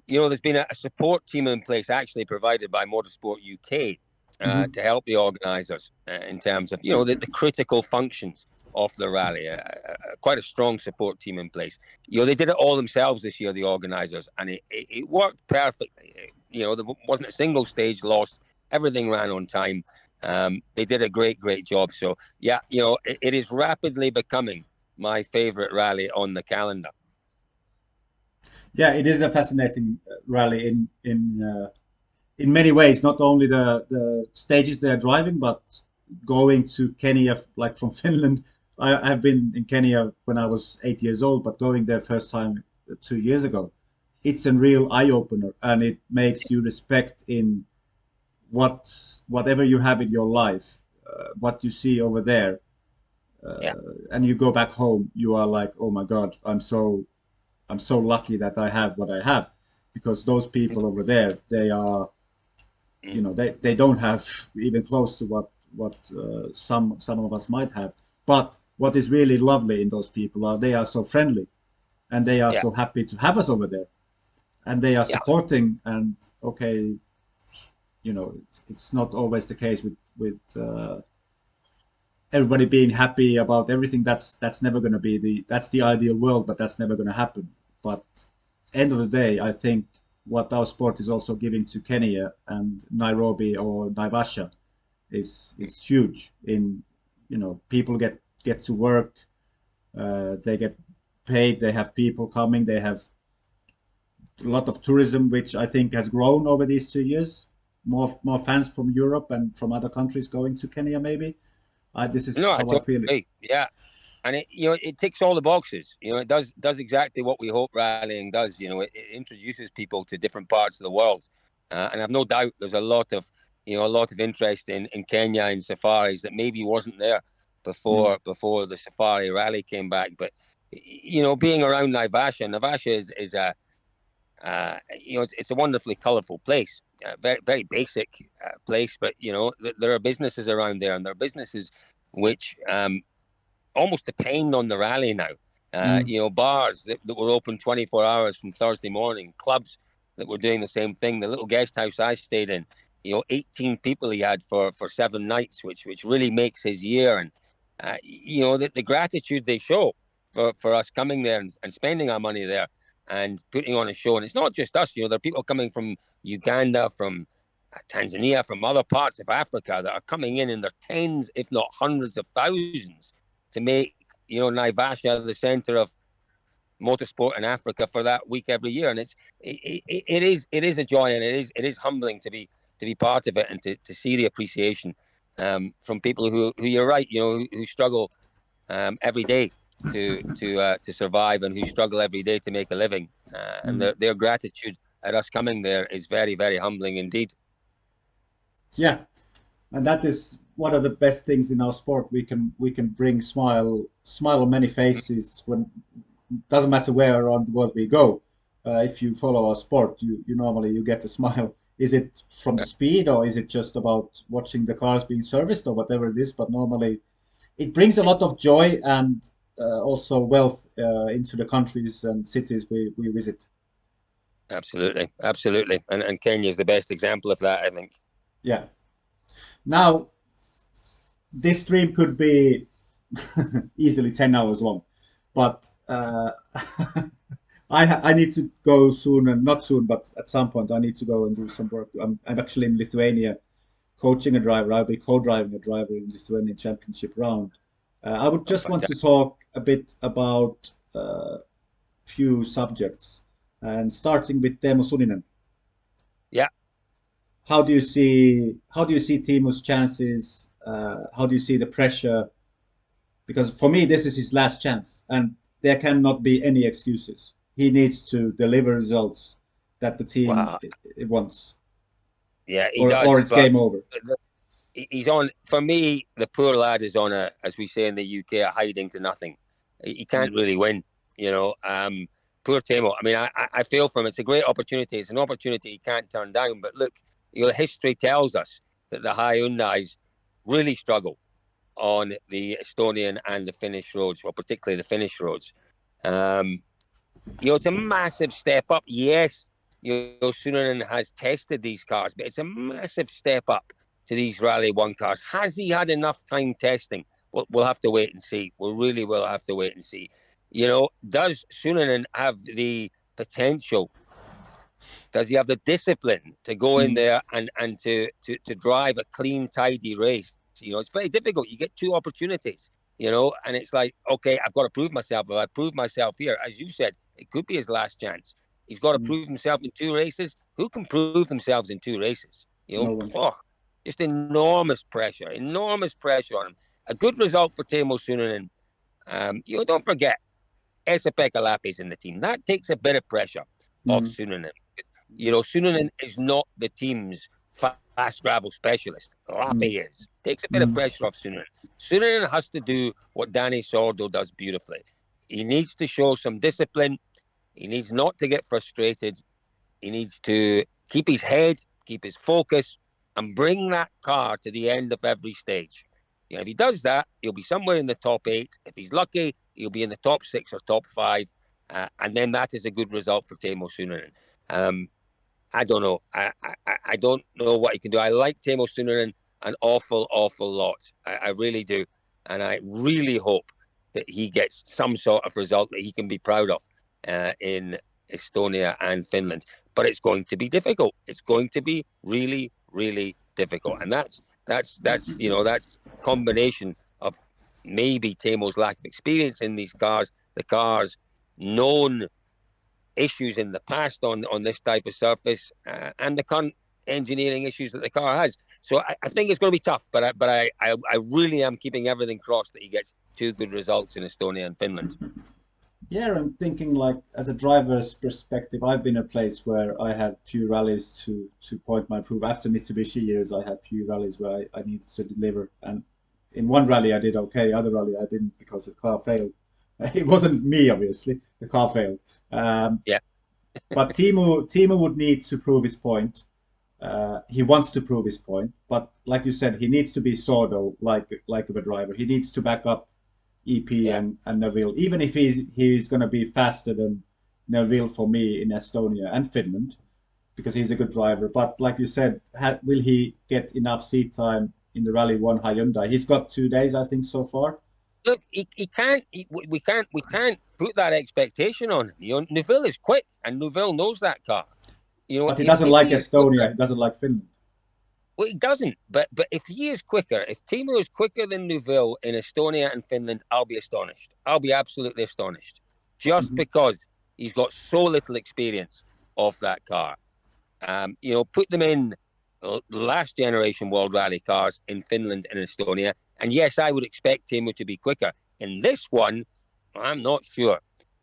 there's been a support team in place actually provided by Motorsport UK mhm. to help the organisers in terms of the critical functions of the rally. Quite a strong support team in place. They did it all themselves this year, the organisers, and it worked perfectly. There wasn't a single stage lost. Everything ran on time. They did a great job. So yeah, it is rapidly becoming my favourite rally on the calendar. Yeah, it is a fascinating rally in many ways. Not only the stages they are driving, but going to Kenya, like from Finland. I have been in Kenya when I was 8 years old, but going there first time 2 years ago, it's a real eye opener, and it makes you respect in whatever you have in your life, what you see over there, Yeah, and you go back home, you are like, oh my God, I'm so lucky that I have what I have, because those people over there, they are, they don't have even close to what some of us might have. But what is really lovely in those people are they are so friendly, and they are yeah, so happy to have us over there, and they are yeah, supporting. And okay, you know, it's not always the case with everybody being happy about everything. That's never going to be the ideal world, but that's never going to happen. But end of the day, I think what our sport is also giving to Kenya and Nairobi or Naivasha is huge. In people get to work, they get paid, they have people coming, they have a lot of tourism, which I think has grown over these 2 years. More fans from Europe and from other countries going to Kenya, maybe. This is No, I how I totally feel it. agree. Yeah, and it ticks all the boxes. It does exactly what we hope rallying does. It introduces people to different parts of the world, and I've no doubt there's a lot of a lot of interest in Kenya in safaris that maybe wasn't there Mm, before the safari rally came back. But being around Naivasha is a it's a wonderfully colourful place, very very basic place. But there are businesses around there, and there are businesses which almost depend on the rally now. mm, Bars that were open 24 hours from Thursday morning, clubs that were doing the same thing. The little guest house I stayed in, 18 people he had for 7 nights, which really makes his year. And the gratitude they show for us coming there and spending our money there and putting on a show. And it's not just us. There are people coming from Uganda, from Tanzania, from other parts of Africa that are coming in their tens, if not hundreds of thousands, to make Naivasha the center of motorsport in Africa for that week every year. And it is a joy, and it is humbling to be part of it, and to see the appreciation from people who you're right, who struggle every day to survive, and who struggle every day to make a living. And mm. their gratitude at us coming there is very, very humbling indeed. Yeah, and that is one of the best things in our sport. We can bring smile on many faces when doesn't matter where around the world we go. If you follow our sport, you normally you get a smile. Is it from the speed, or is it just about watching the cars being serviced, or whatever it is? But normally it brings a lot of joy and also wealth into the countries and cities we visit. Absolutely, absolutely, and Kenya is the best example of that, I think. Yeah. Now, this stream could be easily 10 hours long, but I need to go soon, and not soon, but at some point I need to go and do some work. I'm actually in Lithuania coaching a driver. I'll be co-driving a driver in Lithuanian Championship round. I would Oh, just want to fantastic! talk a bit about few subjects, and starting with Teemu Suninen. Yeah, How do you see Teemu's chances? How do you see the pressure? Because for me, this is his last chance, and there cannot be any excuses. He needs to deliver results that the team wow, wants, yeah, he or does, it's but game over. he's on. For me, the poor lad is on as we say in the UK, a hiding to nothing. He can't Mm, really win. Poor Timo. I mean, I feel for him. It's a great opportunity. It's an opportunity he can't turn down. But look, history tells us that the Hyundai's really struggle on the Estonian and the Finnish roads, well, particularly the Finnish roads. Um, it's a massive step up. Yes, Sunanen has tested these cars, but it's a massive step up to these Rally One cars. Has he had enough time testing? We'll have to wait and see. We really will have to wait and see. Does Sunanen have the potential? Does he have the discipline to go in mm, there and to drive a clean, tidy race? It's very difficult. You get two opportunities, and it's like, okay, I've got to prove myself. If I prove myself here, as you said, it could be his last chance. He's got to mm. prove himself in two races. Who can prove themselves in two races? No one. Just enormous pressure on him. A good result for Teemu Sunanen. Don't forget, Esa-Pekka Lappi's in the team. That takes a bit of pressure off Mm, Sunanen. Sunanen is not the team's fast gravel specialist. mm, Lappi is. Takes a bit of mm, pressure off Sunanen. Sunanen has to do what Danny Sordo does beautifully. He needs to show some discipline. He needs not to get frustrated. He needs to keep his head, keep his focus, and bring that car to the end of every stage. If he does that, he'll be somewhere in the top 8. If he's lucky, he'll be in the top 6 or top 5. And then that is a good result for Teemu Sunanen. Um, I don't know. I don't know what he can do. I like Teemu Sunanen an awful lot. I really do. And I really hope that he gets some sort of result that he can be proud of in Estonia and Finland. But it's going to be difficult. It's going to be really, really difficult. And that's combination of maybe Teemu's lack of experience in these cars, the cars known issues in the past on this type of surface, and the current engineering issues that the car has. So I think it's going to be tough, but I really am keeping everything crossed that he gets two good results in Estonia and Finland. Yeah, I'm thinking like as a driver's perspective, I've been a place where I had few rallies to point my proof. After Mitsubishi years, I had few rallies where I needed to deliver, and in one rally I did okay, other rally I didn't because the car failed. It wasn't me, obviously. The car failed. Um, Yeah, but Timo would need to prove his point. He wants to prove his point, but like you said, he needs to be Sordo like of a driver. He needs to back up EP yeah. and Neville, even if he's going to be faster than Neville for me in Estonia and Finland because he's a good driver. But like you said, will he get enough seat time in the Rally One Hyundai? He's got 2 days, I think, so far. Look, he can't. We can't put that expectation on him. You know, Neuville is quick, and Neuville knows that car. You know, But he doesn't if like he is quicker, Estonia. He doesn't like Finland. well, he doesn't. But if he is quicker, if Timo is quicker than Neuville in Estonia and Finland, I'll be astonished. I'll be absolutely astonished, just Mhm. because he's got so little experience of that car. You know, put them in last generation World Rally cars in Finland and Estonia, and yes, I would expect Timo to be quicker. In this one, I'm not sure.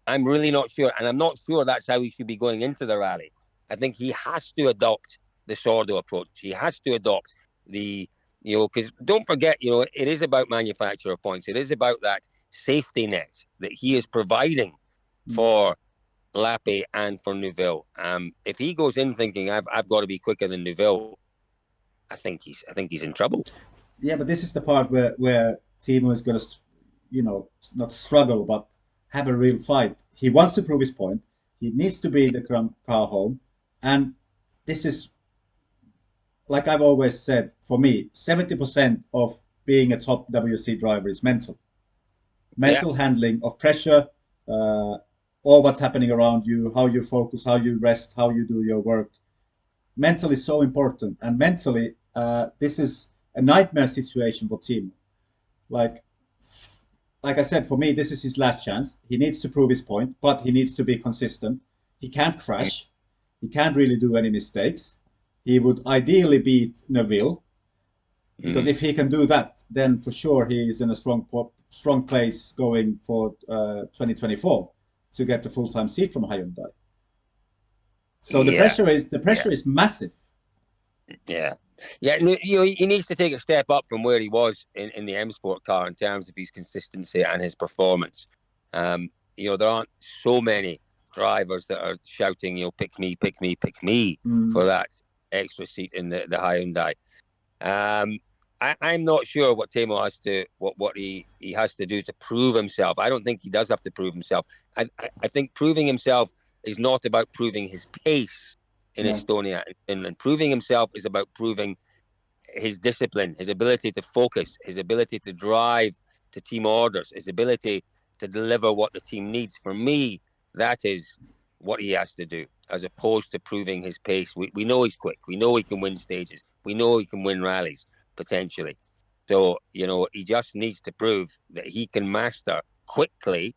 I'm really not sure, and I'm not sure that's how he should be going into the rally. I think he has to adopt the Sordo approach. He has to adopt the, you know, because don't forget, you know, it is about manufacturer points. It is about that safety net that he is providing Mm. for Lappy and for Neuville. If he goes in thinking I've got to be quicker than Neuville, I think he's in trouble. Yeah, but this is the part where Timo is going to, not struggle, but have a real fight. He wants to prove his point. He needs to be the car home, and this is like I've always said. For me, 70% of being a top WC driver is mental, Yeah, mental handling of pressure, uh, all what's happening around you, how you focus, how you rest, how you do your work. Mental is so important, and mentally, this is a nightmare situation for Timo. Like like I said, for me, this is his last chance. He needs to prove his point, but he needs to be consistent. He can't crash. He can't really do any mistakes. He would ideally beat Neville because mm, if he can do that, then for sure he is in a strong place going for 2024 to get the full time seat from Hyundai. So yeah, the yeah, pressure is massive. yeah, yeah. No, you know, he needs to take a step up from where he was in the M Sport car in terms of his consistency and his performance. You know, there aren't so many drivers that are shouting, you know, pick me, pick me, pick me Mm, for that extra seat in the Hyundai. Um, I'm not sure what Tamo has to what he has to do to prove himself. I don't think he does have to prove himself. I think proving himself is not about proving his pace in no. Estonia and Finland. Proving himself is about proving his discipline, his ability to focus, his ability to drive to team orders, his ability to deliver what the team needs. For me, that is what he has to do, as opposed to proving his pace. We know he's quick. We know he can win stages. We know he can win rallies potentially. So, you know, he just needs to prove that he can master quickly,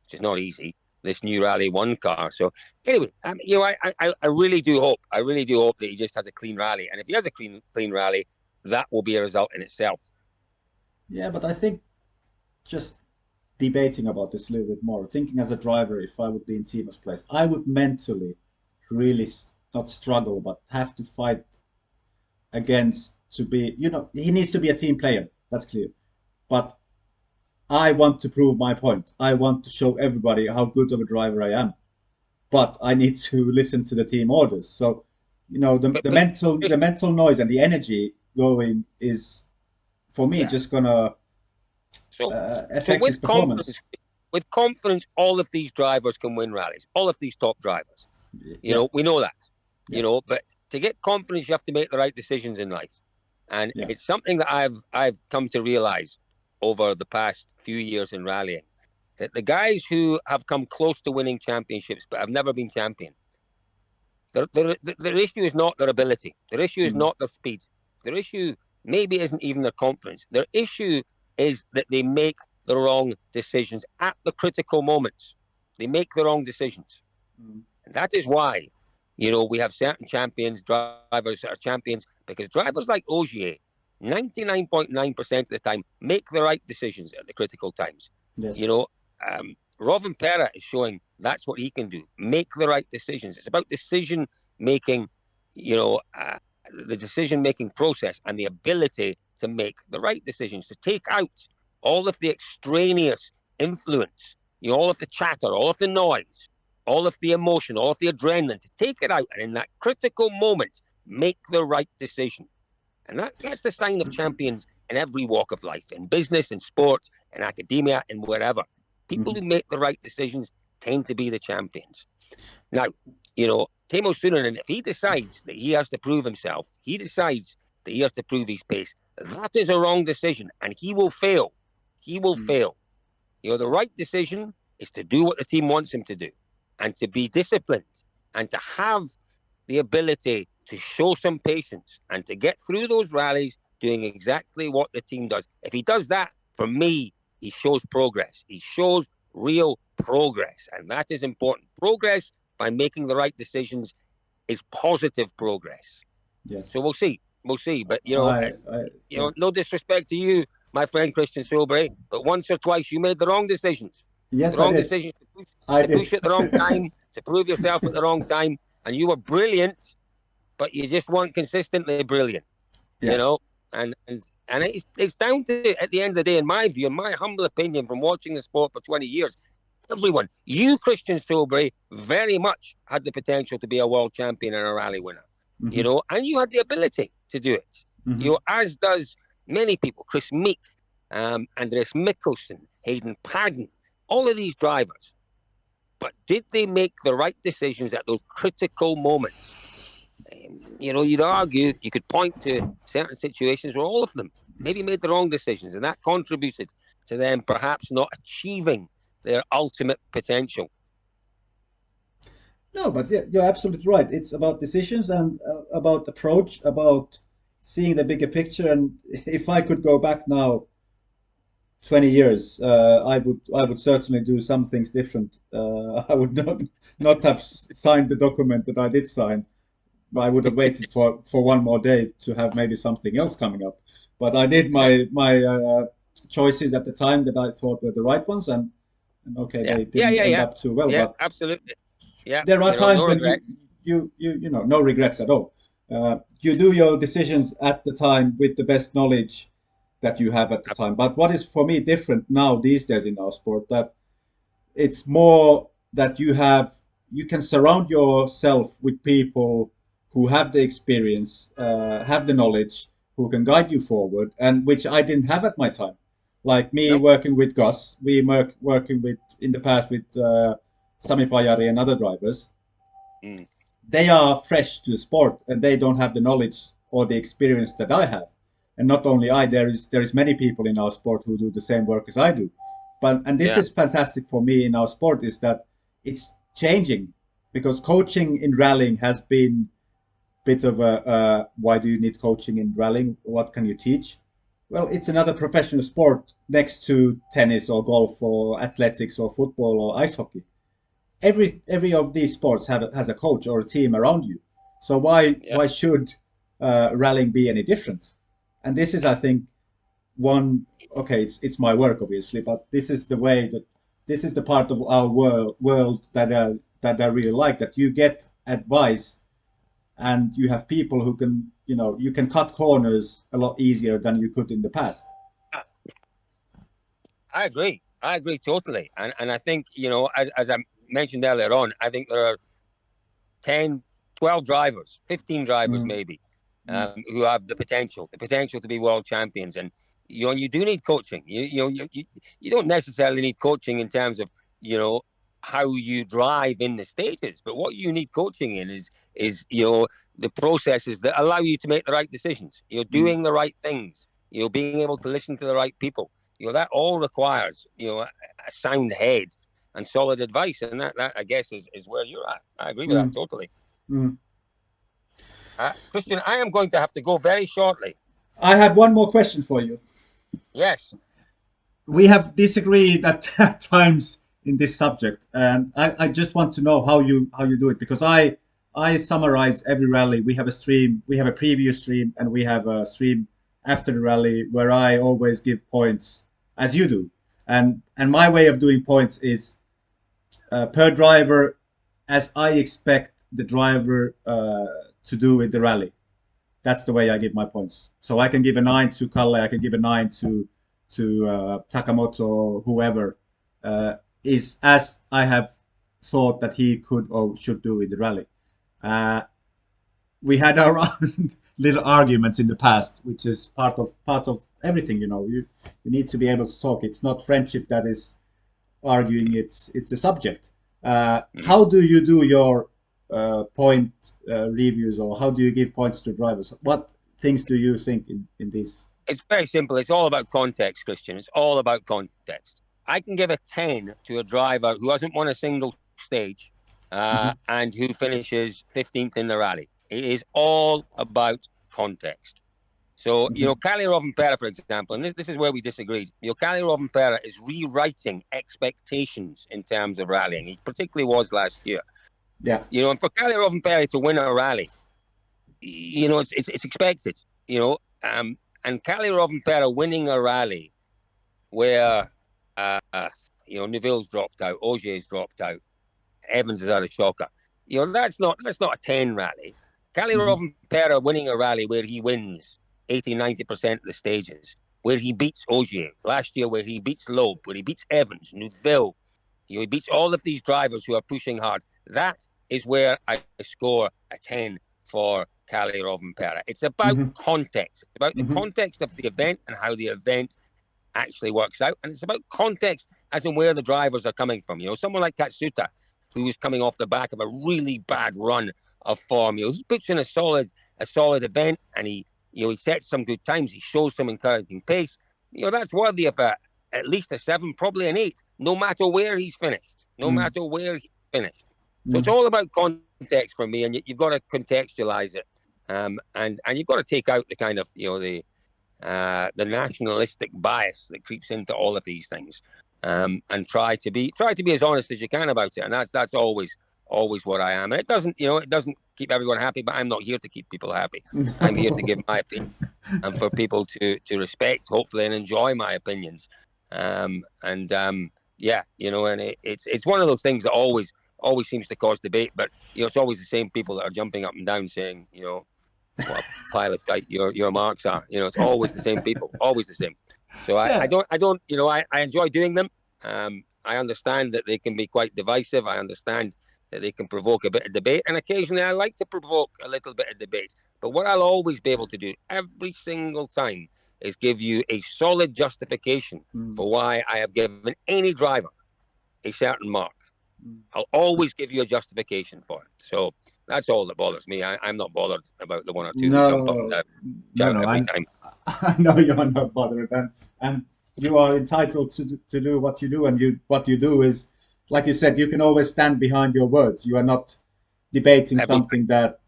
which is not easy, this new Rally One car. So anyway, you know, I really do hope, I really do hope that he just has a clean rally, and if he has a clean rally, that will be a result in itself. Yeah, but I think just debating about this a little bit more, thinking as a driver, if I would be in Timo's place, I would mentally really not struggle, but have to fight against to be, he needs to be a team player. That's clear. But I want to prove my point. I want to show everybody how good of a driver I am. But I need to listen to the team orders. So, the But mental noise and the energy going is for me yeah, just gonna so so affect his performance. with confidence, all of these drivers can win rallies. All of these top drivers, you Yeah, know, we know that. yeah, You know, but to get confidence, you have to make the right decisions in life, and yeah. it's something that I've come to realize over the past few years in rallying, that the guys who have come close to winning championships but have never been champion, their issue is not their ability. Their issue is Mm, not their speed. Their issue maybe isn't even their confidence. Their issue is that they make the wrong decisions at the critical moments. They make the wrong decisions. mm. And that is why, you know, we have certain champions, drivers that are champions, because drivers like Ogier, 99.9% of the time, make the right decisions at the critical times. You Yes. know, Pera is showing that's what he can do. Make the right decisions. It's about decision making, you know, the decision making process and the ability to make the right decisions, to take out all of the extraneous influence, all of the chatter, all of the noise, all of the emotion, all of the adrenaline, to take it out and in that critical moment, make the right decision. And that's the sign of champions in every walk of life, in business, in sports, in academia, and wherever. People Mhm. who make the right decisions tend to be the champions. Now, Timo Sunanen, if he decides that he has to prove himself, he decides that he has to prove his pace, that is a wrong decision, and he will fail. He will Mm. fail. The right decision is to do what the team wants him to do and to be disciplined and to have the ability to show some patience and to get through those rallies doing exactly what the team does. If he does that, for me, he shows progress. He shows real progress. And that is important. Progress by making the right decisions is positive progress. So Yes. we'll see. We'll see. But Yeah. no disrespect to you, my friend Christian Silbury, but once or twice you made the wrong decisions. Yes, The I wrong did. decisions I to push did. at the wrong time, to prove yourself at the wrong time. And you were brilliant, but you just weren't consistently brilliant, you Yeah. know. And it's down to, at the end of the day, in my view, in my humble opinion, from watching the sport for 20 years, everyone, you, Christian Silbury, very much had the potential to be a world champion and a rally winner, Hmm. and you had the ability to do it, Hmm. as does many people, Chris Meek, Andreas Mikkelsen, Hayden Paddon, all of these drivers. But did they make the right decisions at those critical moments? You'd argue, you could point to certain situations where all of them maybe made the wrong decisions, and that contributed to them perhaps not achieving their ultimate potential. No, but yeah, you're absolutely right. It's about decisions and about approach, about seeing the bigger picture. And if I could go back now 20 years, I would certainly do some things different. I would not have signed the document that I did sign. I would have waited for one more day to have maybe something else coming up. But I did Yeah, my choices at the time that I thought were the right ones, and okay, yeah, they yeah, didn't yeah, end yeah, up too well. yeah, But absolutely. Yeah, there are times no when regret. no regrets at all. You do your decisions at the time with the best knowledge that you have at the time. But what is for me different now these days in our sport, that it's more that you can surround yourself with people who have the experience, have the knowledge, who can guide you forward, and which I didn't have at my time. Like me No, working with Gus, working with in the past with Sami Pajari and other drivers. mm, They are fresh to sport and they don't have the knowledge or the experience that I have. And not only I, there is many people in our sport who do the same work as I do. And this yeah, is fantastic for me in our sport is that it's changing because coaching in rallying has been bit of a why do you need coaching in rallying? What can you teach? Well, it's another professional sport next to tennis or golf or athletics or football or ice hockey. Every of these sports has a coach or a team around you. So why yeah. why should rallying be any different? And this is, I think, one. Okay, it's my work obviously, but this is the way that this is the part of our world that I really like. That you get advice and you have people who can you can cut corners a lot easier than you could in the past. I agree. I agree totally. And I think, as I mentioned earlier on, I think there are 10, 12 drivers, 15 drivers Mm, maybe, mm, who have the potential to be world champions. And you do need coaching. You don't necessarily need coaching in terms of you know how you drive in the stages, but what you need coaching in is the processes that allow you to make the right decisions. You're mm, doing the right things. Being able to listen to the right people. That all requires a sound head and solid advice. And that I guess is where you're at. I agree with that mm, totally. mm. Christian, I am going to have to go very shortly. I have one more question for you. Yes. We have disagreed at times in this subject, and I just want to know how you do it because I summarize every rally. We have a stream, we have a preview stream, and we have a stream after the rally where I always give points as you do. And my way of doing points is per driver as I expect the driver to do with the rally. That's the way I give my points. So I can give a 9 to Kalle, I can give a 9 to Takamoto, whoever is as I have thought that he could or should do in the rally. Uh, we had our own little arguments in the past, which is part of everything. You need to be able to talk. It's not friendship that is arguing. It's the subject. How do you do your point reviews, or how do you give points to drivers? What things do you think in this? It's very simple. It's all about context, Christian. It's all about context. I can give a 10 to a driver who hasn't won a single stage Mhm, and who finishes 15th in the rally. It is all about context. So, mhm. Kalle Rovanperä, for example, and this is where we disagreed. Kalle Rovanperä is rewriting expectations in terms of rallying. He particularly was last year. Yeah. And for Kalle Rovanperä to win a rally, it's expected. And Kalle Rovanperä winning a rally where Neville's dropped out, Ogier's dropped out, Evans is out of shocker. That's not a 10 rally. Kalle Mhm, Rovanperä winning a rally where he wins 80-90% of the stages, where he beats Ogier last year, where he beats Loeb, where he beats Evans, Neuville. He beats all of these drivers who are pushing hard. That is where I score a 10 for Kalle Rovanperä. It's about mhm, context. It's about the mhm, context of the event and how the event actually works out. And it's about context as in where the drivers are coming from. Someone like Katsuta, who's coming off the back of a really bad run of form. He puts in a solid event, and he sets some good times. He shows some encouraging pace. That's worthy of at least a 7, probably an 8, no matter where he's finished. No mhm, matter where he's finished. So it's mhm, all about context for me, and you've got to contextualize it, and you've got to take out the kind of the nationalistic bias that creeps into all of these things, and try to be as honest as you can about it. And that's always what I am. And it doesn't keep everyone happy, but I'm not here to keep people happy. I'm here to give my opinion and for people to respect, hopefully, and enjoy my opinions. Yeah, and it's one of those things that always seems to cause debate, but it's always the same people that are jumping up and down saying, what a pile of shite your marks are. It's always the same people, always the same. So Yeah. I enjoy doing them. I understand that they can be quite divisive. I understand that they can provoke a bit of debate, and occasionally I like to provoke a little bit of debate. But what I'll always be able to do every single time is give you a solid justification Mm, for why I have given any driver a certain mark. mm. I'll always give you a justification for it. So that's all that bothers me. I'm not bothered about the one or two that jump up and No, down, no, shout no. every I time. I know you're not bothered, and you are entitled to do what you do, and what you do is, like you said, you can always stand behind your words. You are not debating Every something that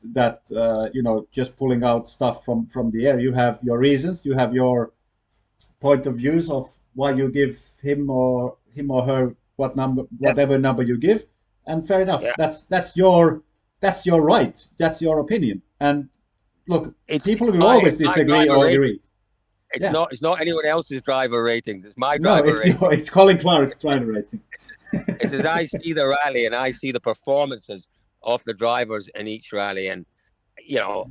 just pulling out stuff from the air. You have your reasons, you have your point of views of why you give him or her yeah, whatever number you give, and fair enough. yeah. That's your right. That's your opinion. And look, It's people will my always it's my disagree driver or rating. agree. It's Yeah. not it's not anyone else's driver ratings. It's my No, driver it's your, rating. it's Colin Clark's driver rating. It's as I see the rally and I see the performances of the drivers in each rally, and you know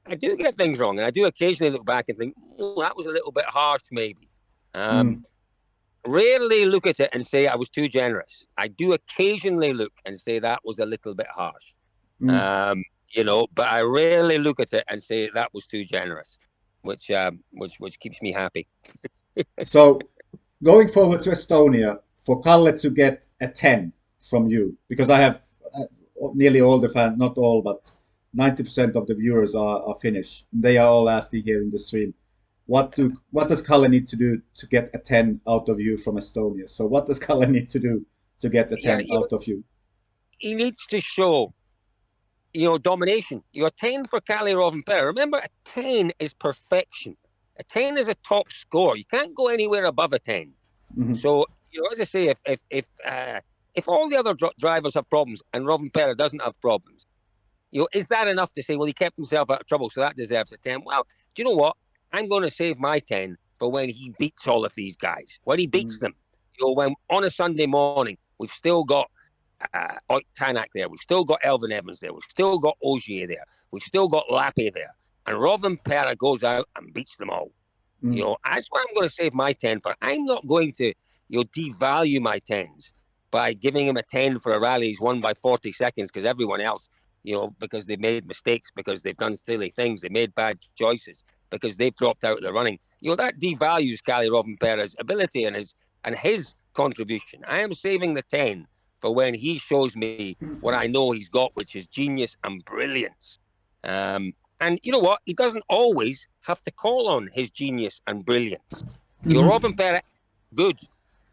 I do get things wrong, and I do occasionally look back and think, oh, that was a little bit harsh, maybe. Um, Mm, Rarely look at it and say I was too generous. I do occasionally look and say that was a little bit harsh. mm. But I rarely look at it and say that was too generous, which keeps me happy. So going forward to Estonia, for Kalle to get a 10 from you, because I have nearly all the fans, not all, but 90% of the viewers are Finnish. They are all asking here in the stream, what does Kalle need to do to get a 10 out of you from Estonia? So what does Kalle need to do to get a Yeah, 10 out of you? he needs to show domination. You're 10 for Kalle Rovanperä. Remember, a 10 is perfection. A 10 is a top score. You can't go anywhere above a 10. Hmm. So, as I say, if all the other drivers have problems and Rovanperä doesn't have problems, is that enough to say, well, he kept himself out of trouble, so that deserves a 10? Well, do you know what? I'm going to save my 10 for when he beats all of these guys, when he beats them. When on a Sunday morning, we've still got Tanak there. We've still got Elvin Evans there. We've still got Ogier there. We've still got Lappy there. And Robin Pera goes out and beats them all. That's what I'm going to save my 10 for. I'm not going to, devalue my 10s by giving him a 10 for a rally he's won by 40 seconds because everyone else, because they've made mistakes, because they've done silly things, they made bad choices, because they've dropped out of the running. That devalues Cali Robin Pera's ability and his contribution. I am saving the 10 for when he shows me what I know he's got, which is genius and brilliance. And you know what? He doesn't always have to call on his genius and brilliance. Robin Pera, good,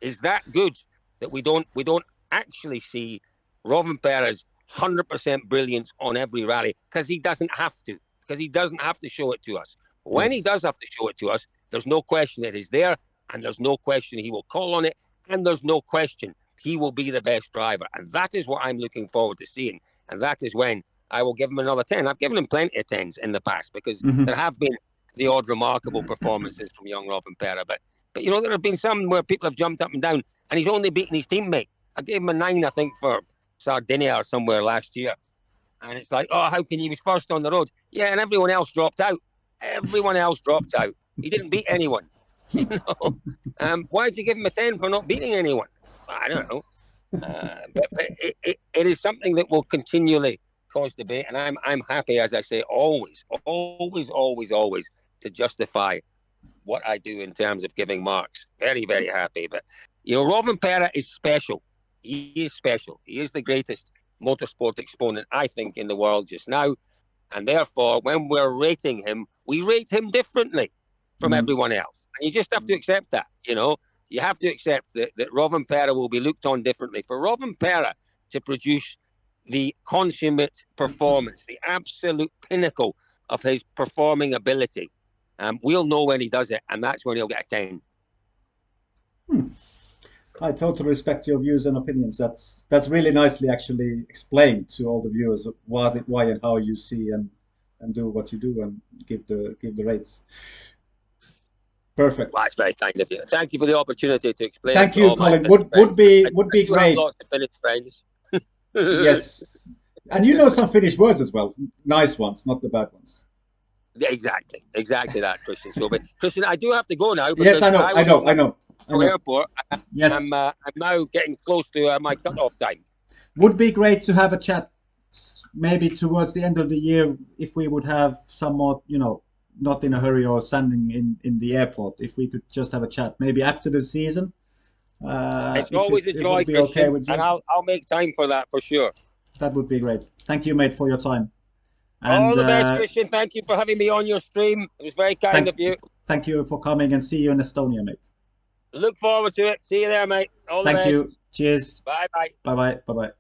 is that good that we don't actually see Robin Pera's 100% brilliance on every rally because he doesn't have to. Because he doesn't have to show it to us. When he does have to show it to us, there's no question it is there, and there's no question he will call on it, and there's no question he will be the best driver. And that is what I'm looking forward to seeing. And that is when I will give him another 10. I've given him plenty of 10s in the past because there have been the odd remarkable performances from young Robin Pera. But there have been some where people have jumped up and down and he's only beaten his teammate. I gave him a 9, I think, for Sardinia or somewhere last year. And it's like, oh, how can he be first on the road? Yeah, and everyone else dropped out. Everyone else dropped out. He didn't beat anyone. Why did you give him a 10 for not beating anyone? I don't know. But it is something that will continually cause debate, and I'm happy, as I say, always to justify what I do in terms of giving marks. Very, very happy. But Robin Pera is special. He is special. He is the greatest motorsport exponent, I think, in the world just now. And therefore, when we're rating him, we rate him differently from everyone else. And you just have to accept that, You have to accept that Robin Pera will be looked on differently. For Robin Pera to produce the consummate performance, the absolute pinnacle of his performing ability, we'll know when he does it, and that's when he'll get a 10. I totally respect your views and opinions. That's really nicely actually explained to all the viewers of why and how you see and do what you do and give the rates. Perfect. Well, that's very kind of you. Thank you for the opportunity to explain. Thank you, Colin. Would be great. Lots of Finnish friends. Yes, and some Finnish words as well. Nice ones, not the bad ones. Yeah, exactly that, Christian. So, but Christian, I do have to go now. Yes, I know. Airport. Yes, I'm now getting close to my cut-off time. Would be great to have a chat, maybe towards the end of the year, if we would have some more, not in a hurry or standing in the airport. If we could just have a chat, maybe after the season. It's always a joy, Christian, okay with you? And I'll make time for that for sure. That would be great. Thank you, mate, for your time. And, all the best, Christian. Thank you for having me on your stream. It was very kind of you. Thank you for coming, and see you in Estonia, mate. Look forward to it. See you there, mate. All the best. Thank you. Cheers. Bye-bye. Bye-bye. Bye-bye.